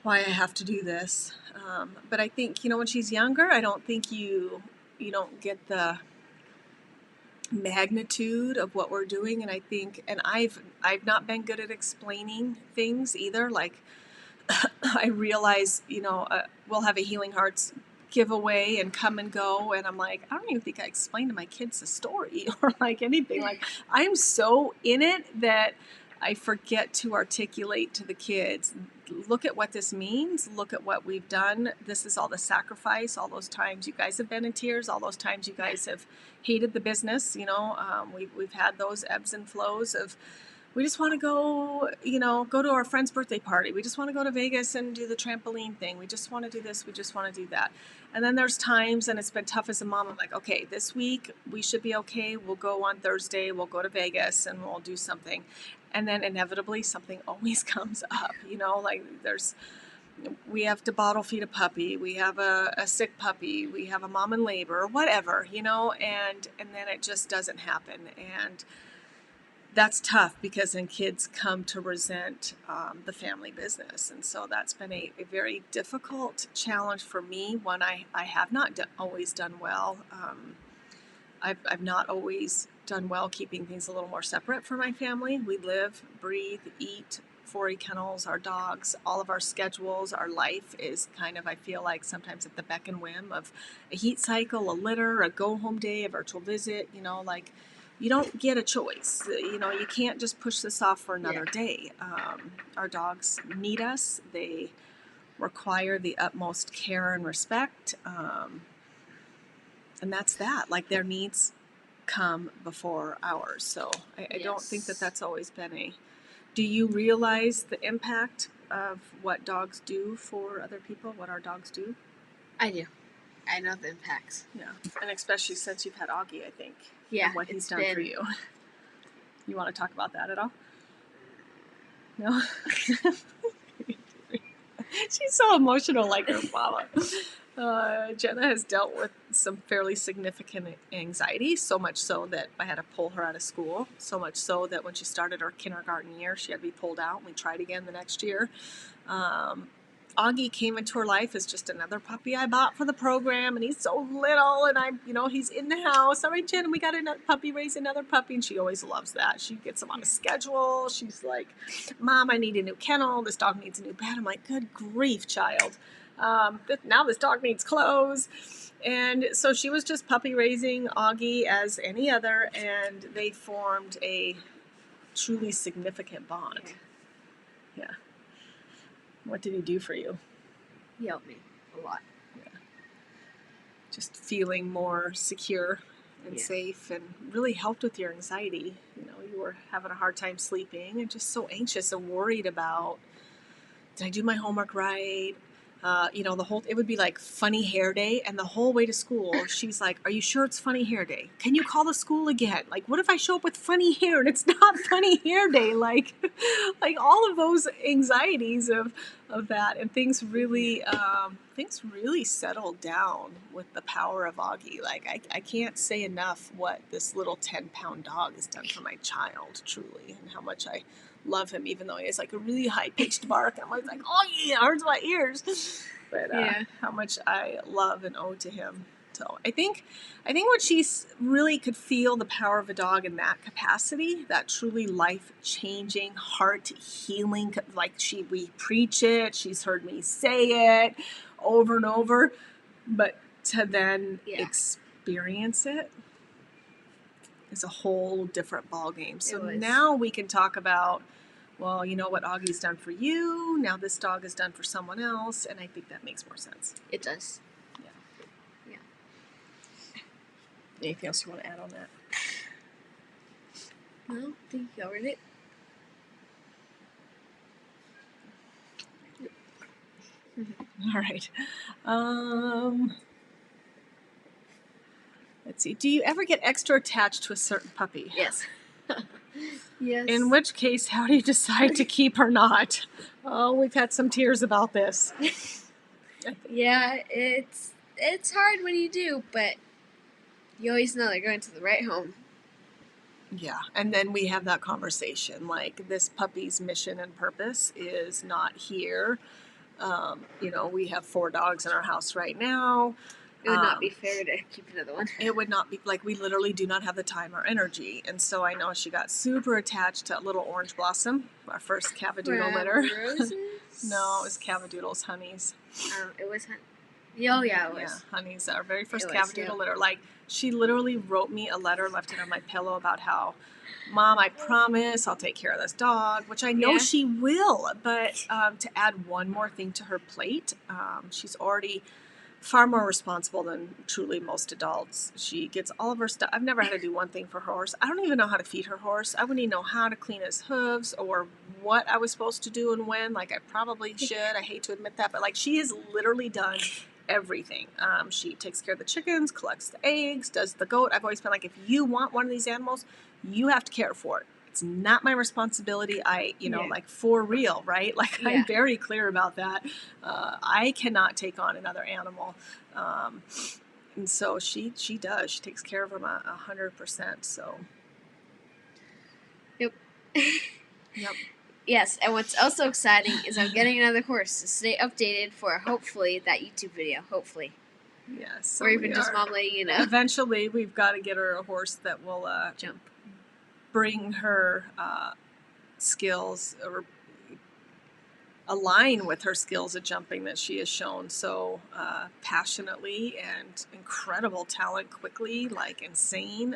why I have to do this. But I think, when she's younger, I don't think you don't get the magnitude of what we're doing. And I think, and I've not been good at explaining things either. Like, I realize, we'll have a Healing Hearts giveaway and come and go, and I'm like, I don't even think I explained to my kids the story or like anything. Like, I'm so in it that I forget to articulate to the kids, look at what this means, look at what we've done. This is all the sacrifice, all those times you guys have been in tears, all those times you guys have hated the business. We've had those ebbs and flows of, we just want to go, go to our friend's birthday party. We just want to go to Vegas and do the trampoline thing. We just want to do this. We just want to do that. And then there's times, and it's been tough as a mom. I'm like, okay, this week we should be okay. We'll go on Thursday. We'll go to Vegas and we'll do something. And then inevitably something always comes up, like we have to bottle feed a puppy. We have a sick puppy. We have a mom in labor, whatever, and then it just doesn't happen. And that's tough, because then kids come to resent the family business. And so that's been a very difficult challenge for me, one I have not always done well. I've not always done well keeping things a little more separate for my family. We live, breathe, eat 4E kennels, our dogs, all of our schedules, our life is kind of, I feel like sometimes at the beck and whim of a heat cycle, a litter, a go home day, a virtual visit, like, you don't get a choice. You can't just push this off for another day. Our dogs need us. They require the utmost care and respect. And that's that. Like, their needs come before ours. So I don't think that that's always been do you realize the impact of what dogs do for other people, what our dogs do? I do. I know the impacts. Yeah. And especially since you've had Augie, I think. Yeah. And what he's done for you. You want to talk about that at all? No? She's so emotional like her mama. Jenna has dealt with some fairly significant anxiety, so much so that I had to pull her out of school, so much so that when she started her kindergarten year, she had to be pulled out, and we tried again the next year. Um, Augie came into her life as just another puppy I bought for the program, and he's so little, and he's in the house. All right, Jen, we got another puppy, raise another puppy, and she always loves that. She gets him on a schedule. She's like, Mom, I need a new kennel. This dog needs a new bed. I'm like, good grief, child. Now this dog needs clothes. And so she was just puppy raising Augie as any other, and they formed a truly significant bond. Yeah. What did he do for you? He helped me a lot. Yeah. Just feeling more secure and safe, and really helped with your anxiety. You were having a hard time sleeping and just so anxious and worried about, did I do my homework right? It would be like funny hair day, and the whole way to school, she's like, are you sure it's funny hair day? Can you call the school again? Like, what if I show up with funny hair and it's not funny hair day? Like all of those anxieties of that, and things really settled down with the power of Augie. Like, I can't say enough what this little 10-pound dog has done for my child, truly, and how much I love him, even though he has like a really high-pitched bark. I'm always like, oh yeah, it hurts my ears. But how much I love and owe to him. So I think when she really could feel the power of a dog in that capacity, that truly life-changing, heart-healing, like we preach it, she's heard me say it over and over, but to then experience it is a whole different ballgame. So now we can talk about, well, you know what Augie's done for you, now this dog is done for someone else, and I think that makes more sense. It does. Yeah. Anything else you want to add on that? No, I think you covered it. All right. Let's see. Do you ever get extra attached to a certain puppy? Yes. Yes. In which case, how do you decide to keep or not? Oh, we've had some tears about this. Yeah, it's hard when you do, but you always know they're going to the right home. Yeah, and then we have that conversation, like, this puppy's mission and purpose is not here. We have 4 dogs in our house right now. It would not be fair to keep another one. It would not be, like, we literally do not have the time or energy. And so I know she got super attached to little Orange Blossom, our first Cavadoodle litter. Roses? No, it was Cavadoodles, Honeys. It was Oh, yeah, it was. Yeah, Honeys, our very first Cavadoodle litter. Like, she literally wrote me a letter, left it on my pillow about how, Mom, I promise I'll take care of this dog, which I know she will. But to add one more thing to her plate, she's already far more responsible than truly most adults. She gets all of her stuff. I've never had to do one thing for her horse. I don't even know how to feed her horse. I wouldn't even know how to clean his hooves or what I was supposed to do and when. Like, I probably should. I hate to admit that, but like, she has literally done everything. She takes care of the chickens, collects the eggs, does the goat. I've always been like, if you want one of these animals, you have to care for it. It's not my responsibility. Like, for real, right? Like, I'm very clear about that. I cannot take on another animal. And so she does. She takes care of them 100%. So. Yep. Yep. Yes, and what's also exciting is I'm getting another horse to stay updated for hopefully that YouTube video. Hopefully. Yes. So or even just Mom letting you know. Eventually, we've got to get her a horse that will jump. Bring her skills or align with her skills at jumping that she has shown so passionately, and incredible talent quickly, like insane.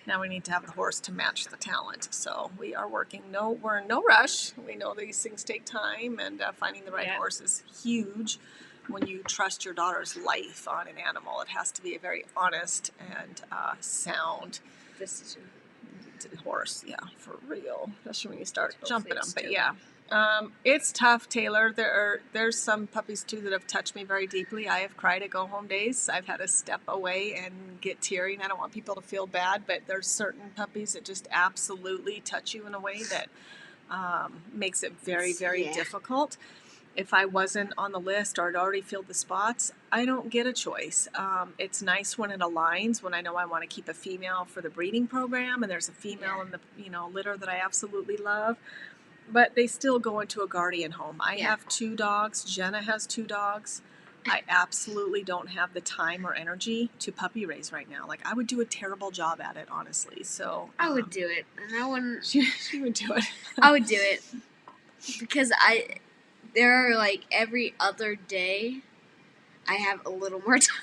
Now we need to have a horse to match the talent. So we are working. We're in no rush. We know these things take time, and finding the right horse is huge. When you trust your daughter's life on an animal, it has to be a very honest and sound decision. Horse, for real, especially when you start jumping them. But it's tough, Taylor. There's some puppies too that have touched me very deeply. I have cried at go home days. I've had to step away and get teary, and I don't want people to feel bad, but there's certain puppies that just absolutely touch you in a way that makes it very, very difficult. If I wasn't on the list or I'd already filled the spots, I don't get a choice. It's nice when it aligns, when I know I want to keep a female for the breeding program and there's a female in the litter that I absolutely love. But they still go into a guardian home. I have 2 dogs. Jenna has 2 dogs. I absolutely don't have the time or energy to puppy raise right now. Like, I would do a terrible job at it, honestly. So I would do it, and I wouldn't. She would do it. I would do it because there are like every other day, I have a little more time.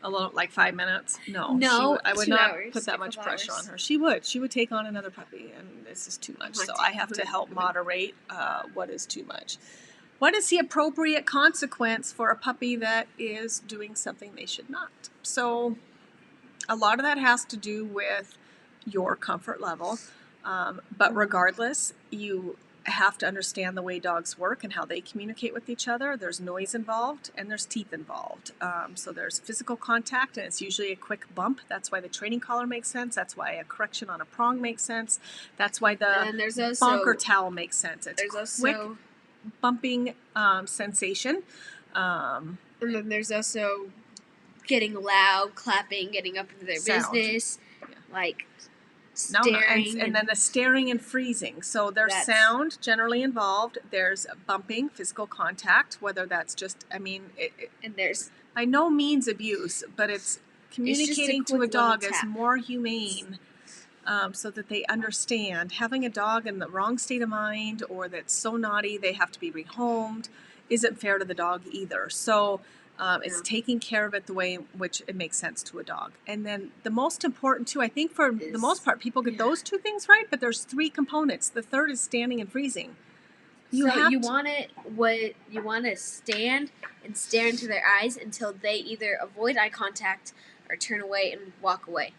A little, like 5 minutes? No, I would 2 not hours, put that much pressure hours. on her. She would take on another puppy, and this is too much. So I have to help moderate what is too much. What is the appropriate consequence for a puppy that is doing something they should not? So a lot of that has to do with your comfort level. But regardless, you have to understand the way dogs work and how they communicate with each other. There's noise involved and there's teeth involved. So there's physical contact, and it's usually a quick bump. That's why the training collar makes sense. That's why a correction on a prong makes sense. That's why the bonker towel makes sense. It's quick bumping sensation. And then there's also getting loud, clapping, getting up into their business, like staring. And then the staring and freezing. So there's sound generally involved. There's bumping, physical contact, whether that's just, and there's by no means abuse, but it's communicating to a dog as more humane. So that they understand having a dog in the wrong state of mind or that's so naughty they have to be rehomed isn't fair to the dog either. So it's taking care of it the way in which it makes sense to a dog. And then the most important too, I think for the most part, people get those 2 things right, but there's 3 components. The third is standing and freezing. You want to stand and stare into their eyes until they either avoid eye contact or turn away and walk away.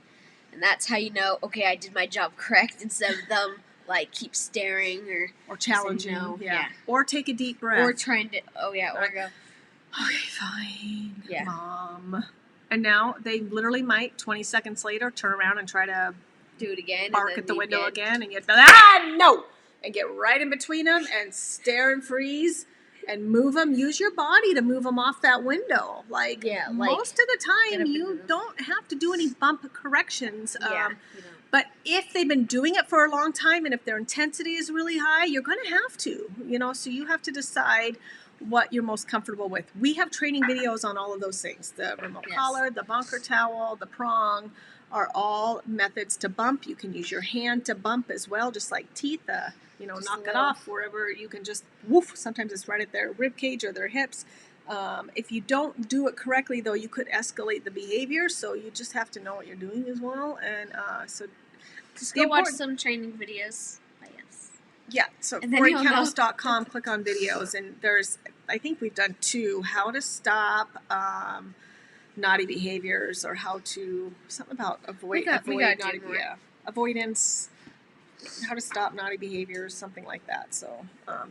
And that's how you know, okay, I did my job correct, instead of them like keep staring or challenging, or take a deep breath, or trying to, or go, okay, fine, Mom. And now they literally might 20 seconds later turn around and try to do it again, bark at the window again, and get no, and get right in between them and stare and freeze. And move them. Use your body to move them off that window. Most of the time, you don't have to do any bump corrections. But if they've been doing it for a long time, and if their intensity is really high, you're going to have to. So you have to decide what you're most comfortable with. We have training videos on all of those things. The remote collar, the bonker towel, the prong are all methods to bump. You can use your hand to bump as well, just like teeth. Knock it off wherever you can just woof. Sometimes it's right at their rib cage or their hips. If you don't do it correctly, though, you could escalate the behavior. So you just have to know what you're doing as well. And so just go watch some training videos. Yeah. So 4ekennels.com. Click on videos, and I think we've done 2: how to stop naughty behaviors, or how to something about avoidance. How to stop naughty behaviors, something like that. So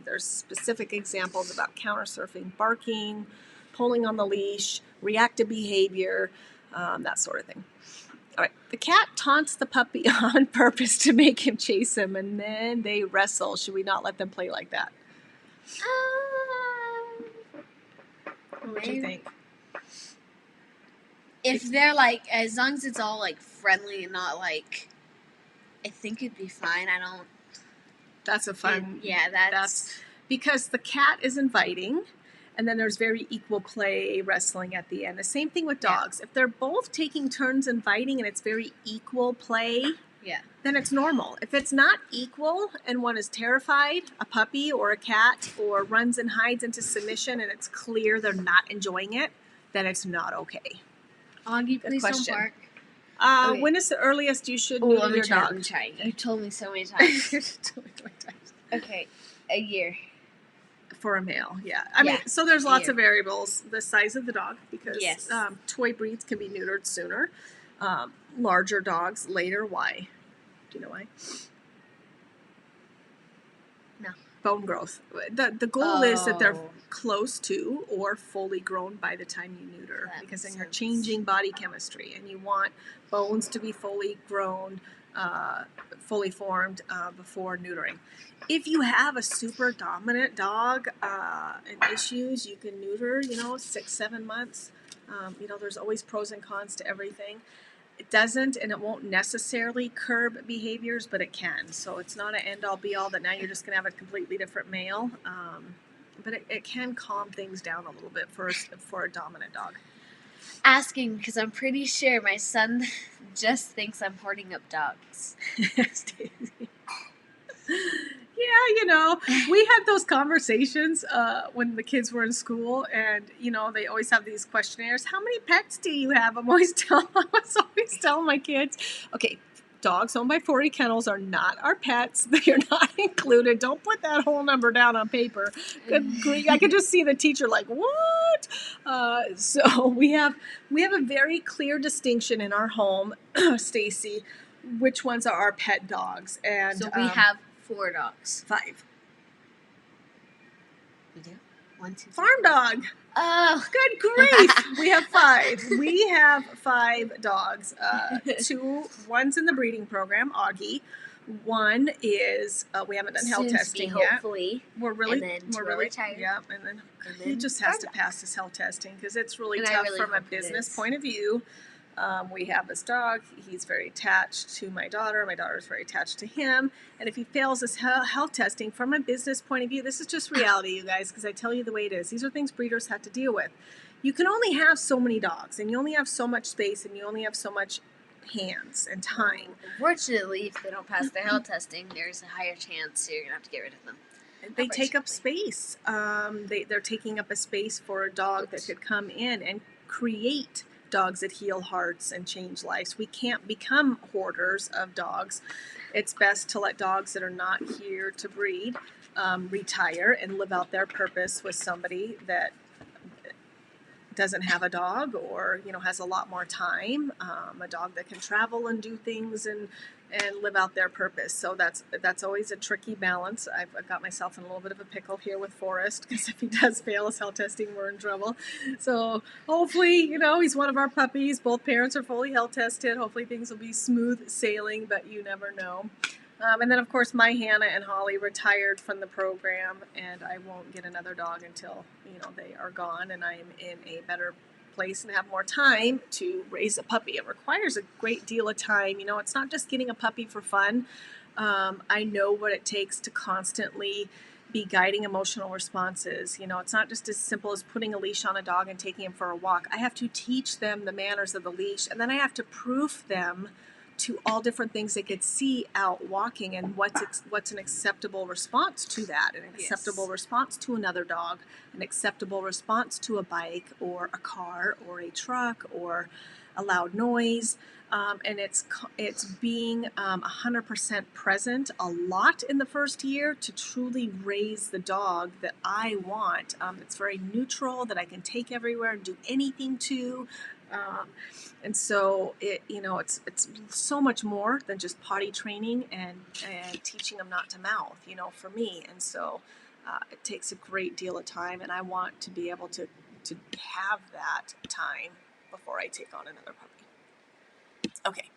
there's specific examples about counter surfing, barking, pulling on the leash, reactive behavior, that sort of thing. All right. The cat taunts the puppy on purpose to make him chase him, and then they wrestle. Should we not let them play like that? What would you think? If they're as long as it's all friendly and not I think it'd be fine. That's a fun. That's because the cat is inviting, and then there's very equal play, wrestling at the end. The same thing with dogs. If they're both taking turns inviting and it's very equal play, then it's normal. If it's not equal and one is terrified, a puppy or a cat, or runs and hides into submission, and it's clear they're not enjoying it, then it's not okay. Augie, please don't bark. When is the earliest you should neuter your dog? Let me try. You told me so many times. Okay, a year. For a male, I mean, so there's lots of variables. The size of the dog, because toy breeds can be neutered sooner. Larger dogs later. Why? Do you know why? No. bone growth. The goal is that they're Oh. close to or fully grown by the time you neuter, That because then makes you're sense. changing body chemistry, and you want bones to be fully grown, fully formed before neutering. If you have a super dominant dog and issues, you can neuter, 6-7 months. There's always pros and cons to everything. It doesn't, and it won't necessarily curb behaviors, but it can. So it's not an end-all be-all that now you're just going to have a completely different male. But it can calm things down a little bit for a dominant dog. Asking because I'm pretty sure my son just thinks I'm hoarding up dogs. Stacy. Yeah, we had those conversations when the kids were in school, and they always have these questionnaires. How many pets do you have? I was always telling my kids, okay, dogs owned by 4E kennels are not our pets. They're not included. Don't put that whole number down on paper. Good grief. I could just see the teacher like, what? So we have a very clear distinction in our home, Stacy, which ones are our pet dogs. And So we have 4 dogs. 5. We do? 1, 2, 3. Farm dog. Oh. Good grief. We have 5. We have 5 dogs. 2, one's in the breeding program, Augie. One is we haven't done health testing yet. Hopefully. We're really, and then we're really retired. Yeah, and then he just has to pass his health testing because it's really tough from a business point of view. We have this dog. He's very attached to my daughter. My daughter is very attached to him. And if he fails his health testing from a business point of view, this is just reality, you guys, because I tell you the way it is. These are things breeders have to deal with. You can only have so many dogs, and you only have so much space, and you only have so much hands and time. Unfortunately, if they don't pass their health testing, there's a higher chance you're going to have to get rid of them. They take up space. They're taking up a space for a dog that could come in and create dogs that heal hearts and change lives. We can't become hoarders of dogs. It's best to let dogs that are not here to breed retire and live out their purpose with somebody that doesn't have a dog or has a lot more time, a dog that can travel and do things and live out their purpose. So that's always a tricky balance. I've got myself in a little bit of a pickle here with Forrest, because if he does fail his health testing, we're in trouble. So hopefully, he's one of our puppies. Both parents are fully health tested. Hopefully things will be smooth sailing, but you never know. And then, of course, my Hannah and Holly retired from the program, and I won't get another dog until, they are gone and I am in a better place and have more time to raise a puppy. It requires a great deal of time. It's not just getting a puppy for fun. I know what it takes to constantly be guiding emotional responses. It's not just as simple as putting a leash on a dog and taking him for a walk. I have to teach them the manners of the leash, and then I have to proof them to all different things they could see out walking and what's an acceptable response to that, an acceptable response to another dog, an acceptable response to a bike or a car or a truck or a loud noise. And it's being 100% present a lot in the first year to truly raise the dog that I want. It's very neutral, that I can take everywhere and do anything to. And so it's so much more than just potty training and teaching them not to mouth, for me. And so it takes a great deal of time, and I want to be able to have that time before I take on another puppy. Okay.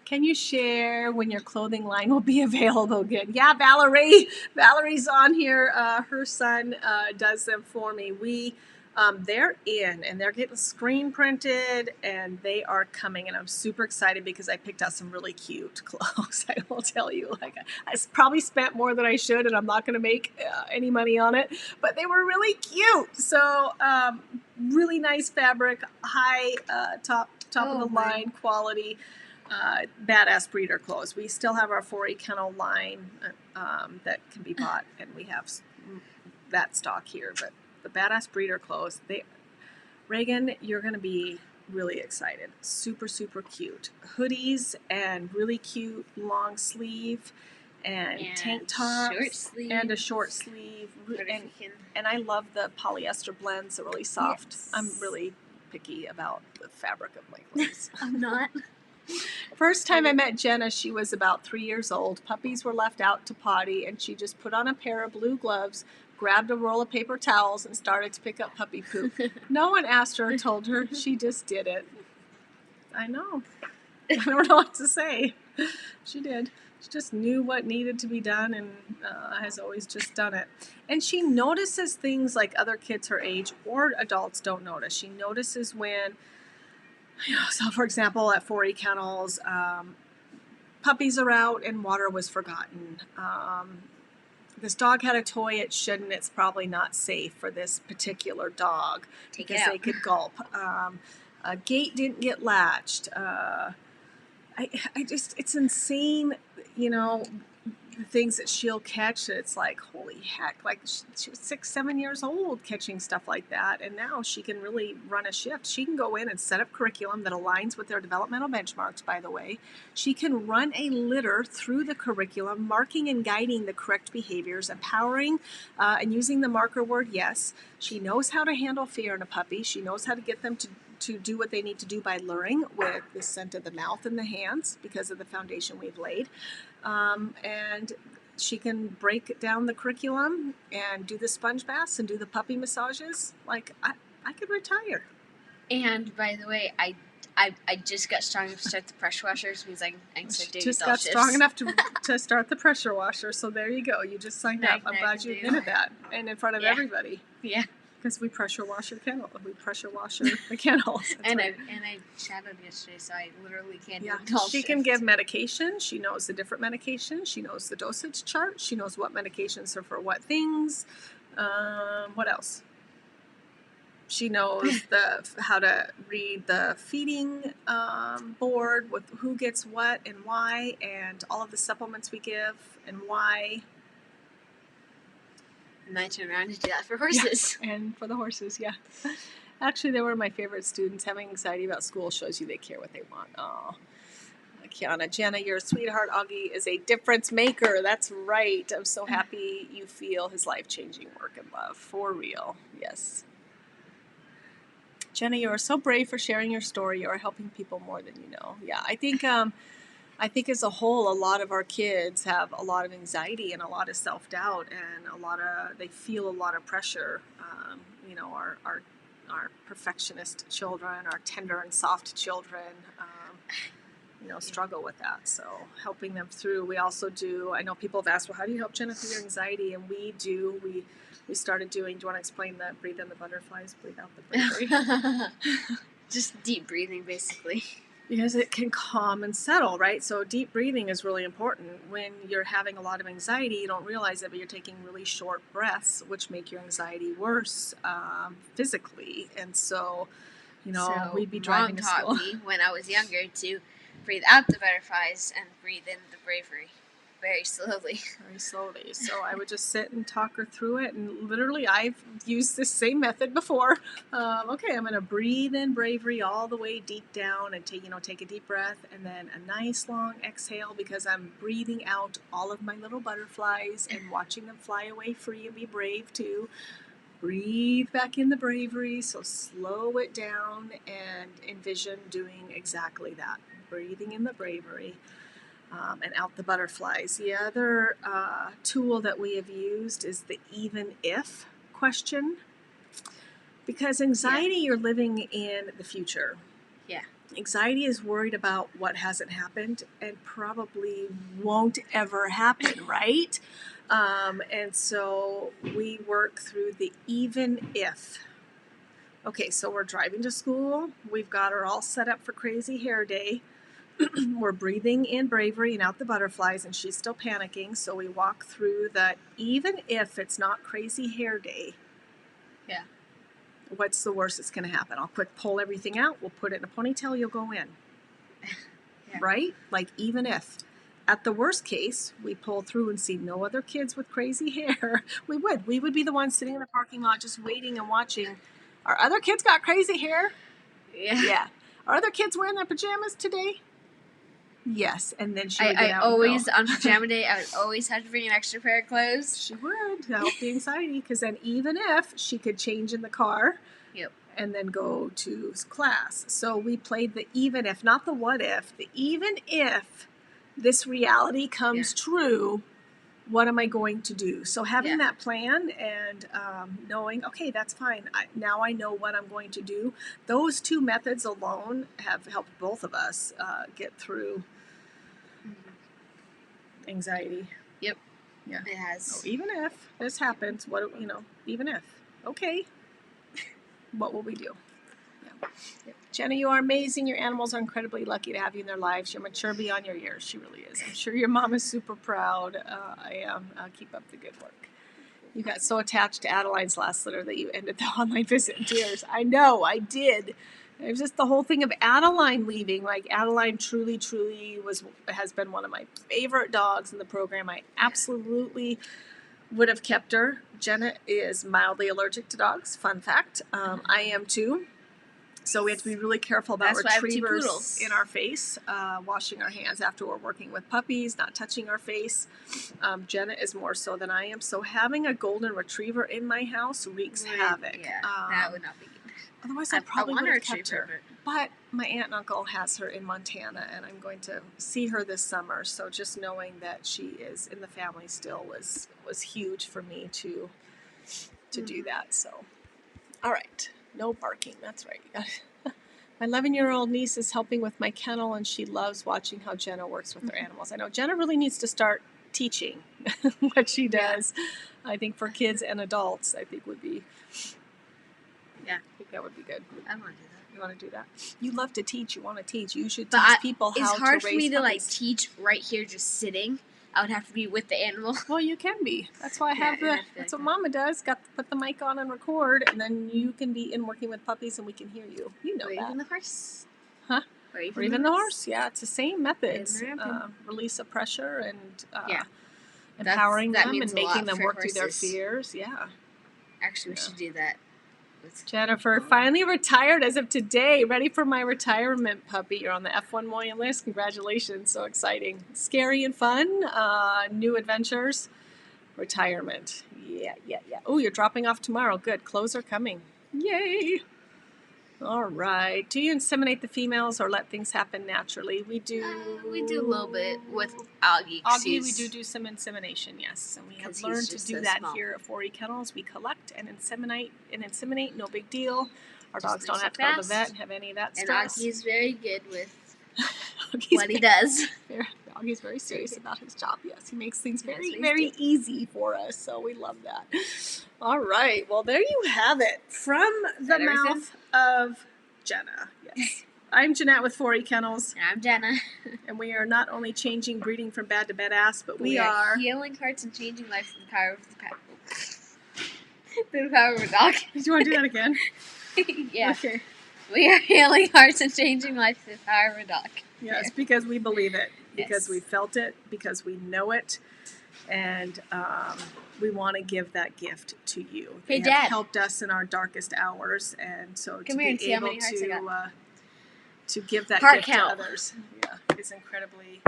Can you share when your clothing line will be available again? Yeah, Valerie's on here. Her son does them for me. They're in, and they're getting screen printed, and they are coming, and I'm super excited because I picked out some really cute clothes. I will tell you, I probably spent more than I should, and I'm not going to make any money on it, but they were really cute. So really nice fabric, high top of the line quality, badass breeder clothes. We still have our 4E kennel line that can be bought, and we have that stock here, but the badass breeder clothes, Reagan, you're going to be really excited. Super, super cute. Hoodies and really cute long sleeve and tank tops and a short sleeve. And I love the polyester blends. They're really soft. Yes. I'm really picky about the fabric of my clothes. I'm not. First time I met Jenna, she was about 3 years old. Puppies were left out to potty, and she just put on a pair of blue gloves, grabbed a roll of paper towels, and started to pick up puppy poop. No one asked her or told her. She just did it. I know. I don't know what to say. She did. She just knew what needed to be done and has always just done it. And she notices things like other kids her age or adults don't notice. She notices when, so for example, at 4E kennels, puppies are out and water was forgotten. This dog had a toy it shouldn't. It's probably not safe for this particular dog because they could gulp. A gate didn't get latched. I just, it's insane, the things that she'll catch that it's like, holy heck, like she was 6, 7 years old catching stuff like that. And now she can really run a shift. She can go in and set up curriculum that aligns with their developmental benchmarks, by the way. She can run a litter through the curriculum, marking and guiding the correct behaviors, empowering and using the marker word yes. She knows how to handle fear in a puppy. She knows how to get them to do what they need to do by luring with the scent of the mouth and the hands because of the foundation we've laid. And she can break down the curriculum and do the sponge baths and do the puppy massages. Like, I could retire. And by the way, I just got strong enough to start the pressure washer, which means I can start doing just adult got shifts. strong enough to start the pressure washer. So there you go. You just signed up. I'm glad you admitted that, and in front of everybody. Yeah. Because we pressure wash your kennel. We pressure wash the kennels. And I shadowed yesterday, so I literally can't do adult She shifts. can give medication. She knows the different medications. She knows the dosage chart. She knows what medications are for what things. What else? She knows how to read the feeding board with who gets what and why, and all of the supplements we give and why. And I turn around to do that for horses. Yeah, and for the horses, yeah. Actually, they were my favorite students. Having anxiety about school shows you they care what they want. Oh, Kiana, Jenna, you're a sweetheart. Augie is a difference maker. That's right. I'm so happy you feel his life-changing work and love. For real. Yes. Jenna, you are so brave for sharing your story. You are helping people more than you know. Yeah, I think as a whole, a lot of our kids have a lot of anxiety and a lot of self-doubt and they feel a lot of pressure. Our perfectionist children, our tender and soft children, struggle with that. So helping them through. We also do, I know people have asked, well, how do you help Jenna through your anxiety? And we started doing, do you want to explain the breathe in the butterflies, breathe out the bravery? Just deep breathing, basically. Because it can calm and settle, right? So deep breathing is really important. When you're having a lot of anxiety, you don't realize it, but you're taking really short breaths, which make your anxiety worse physically. And so, we'd be driving to school. Mom taught me when I was younger to breathe out the butterflies and breathe in the bravery. Very slowly. Very slowly. So I would just sit and talk her through it. And literally, I've used this same method before. Okay, I'm going to breathe in bravery all the way deep down and take a deep breath and then a nice long exhale because I'm breathing out all of my little butterflies and watching them fly away free and be brave too. Breathe back in the bravery. So slow it down and envision doing exactly that. Breathing in the bravery. And out the butterflies. The other tool that we have used is the even if question. Because anxiety, you're living in the future. Yeah. Anxiety is worried about what hasn't happened and probably won't ever happen, right? And so we work through the even if. Okay, so we're driving to school. We've got her all set up for crazy hair day. We're breathing in bravery and out the butterflies, and she's still panicking. So we walk through that. Even if it's not crazy hair day, yeah, what's the worst that's going to happen? I'll quick pull everything out. We'll put it in a ponytail. You'll go in, yeah. Right? Like even if. At the worst case, we pull through and see no other kids with crazy hair. We would be the ones sitting in the parking lot just waiting and watching. Our other kids got crazy hair. Yeah. Are other kids wearing their pajamas today? Yes, and then she would get out always, and go. on pajama day, I would always have to bring an extra pair of clothes. She would, to help the anxiety, because then even if she could change in the car, yep, and then go to class. So we played the even if, not the what if, the even if this reality comes true, what am I going to do? So having that plan and knowing, okay, that's fine. Now I know what I'm going to do. Those two methods alone have helped both of us get through anxiety. Yep. Yeah. It has. So even if this happens, even if, okay, what will we do? Yeah. Yep. Jenna, you are amazing. Your animals are incredibly lucky to have you in their lives. You're mature beyond your years. She really is. I'm sure your mom is super proud. I am. Keep up the good work. You got so attached to Adeline's last litter that you ended the online visit in tears. I know, I did. It was just the whole thing of Adeline leaving. Like, Adeline truly has been one of my favorite dogs in the program. I absolutely would have kept her. Jenna is mildly allergic to dogs. Fun fact. I am too. So we have to be really careful about retrievers in our face, washing our hands after we're working with puppies, not touching our face. Jenna is more so than I am. So having a golden retriever in my house wreaks havoc. Yeah, that would not be good. Otherwise, I probably would have kept her. But my aunt and uncle has her in Montana, and I'm going to see her this summer. So just knowing that she is in the family still was huge for me to do that. So, all right. No barking. That's right. My 11-year-old niece is helping with my kennel, and she loves watching how Jenna works with her animals. I know Jenna really needs to start teaching what she does. I think for kids and adults, I think would be. Yeah, I think that would be good. I want to do that. You want to do that? You love to teach. You want to teach. You should teach people how to raise It's hard for me to puppies. teach right here, just sitting. I would have to be with the animal. Well, you can be. That's why I have that's what Mama does. Got to put the mic on and record, and then you can be in working with puppies, and we can hear you. You know that. Or even the horse. Huh? Or even the horse. Yeah, it's the same methods. Release of pressure and empowering them and making them work through their fears. Yeah. Actually, we should do that. Jennifer, finally retired as of today. Ready for my retirement puppy. You're on the F1 million list. Congratulations. So exciting. Scary and fun. New adventures. Retirement. Yeah. Oh, you're dropping off tomorrow. Good. Clothes are coming. Yay. All right. Do you inseminate the females or let things happen naturally? We do. We do a little bit with Augie. Augie, we do some insemination, yes. And we have learned to do that here at 4E Kennels. We collect and inseminate. No big deal. Our dogs don't have to go to the vet and have any of that stress. And Augie's very good with what he does. Augie's very serious about his job, yes. He makes things very easy for us, so we love that. All right. Well, there you have it. From the mouth of Jenna. Yes. I'm Jeanette with 4E Kennels. And I'm Jenna. And we are not only changing breeding from bad to badass, but we are healing hearts and changing lives through the power of the power of a dog. Do you want to do that again? Yeah. Okay. We are healing hearts and changing lives through the power of a dog. Yes, because we believe it, because we felt it, because we know it, and we want to give that gift to you. Hey, They have helped us in our darkest hours, and so to be able to give that gift to others, is incredibly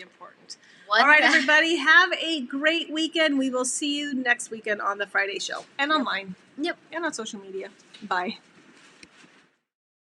important. All right, everybody, have a great weekend. We will see you next weekend on the Friday show and online. Yep. And on social media. Bye.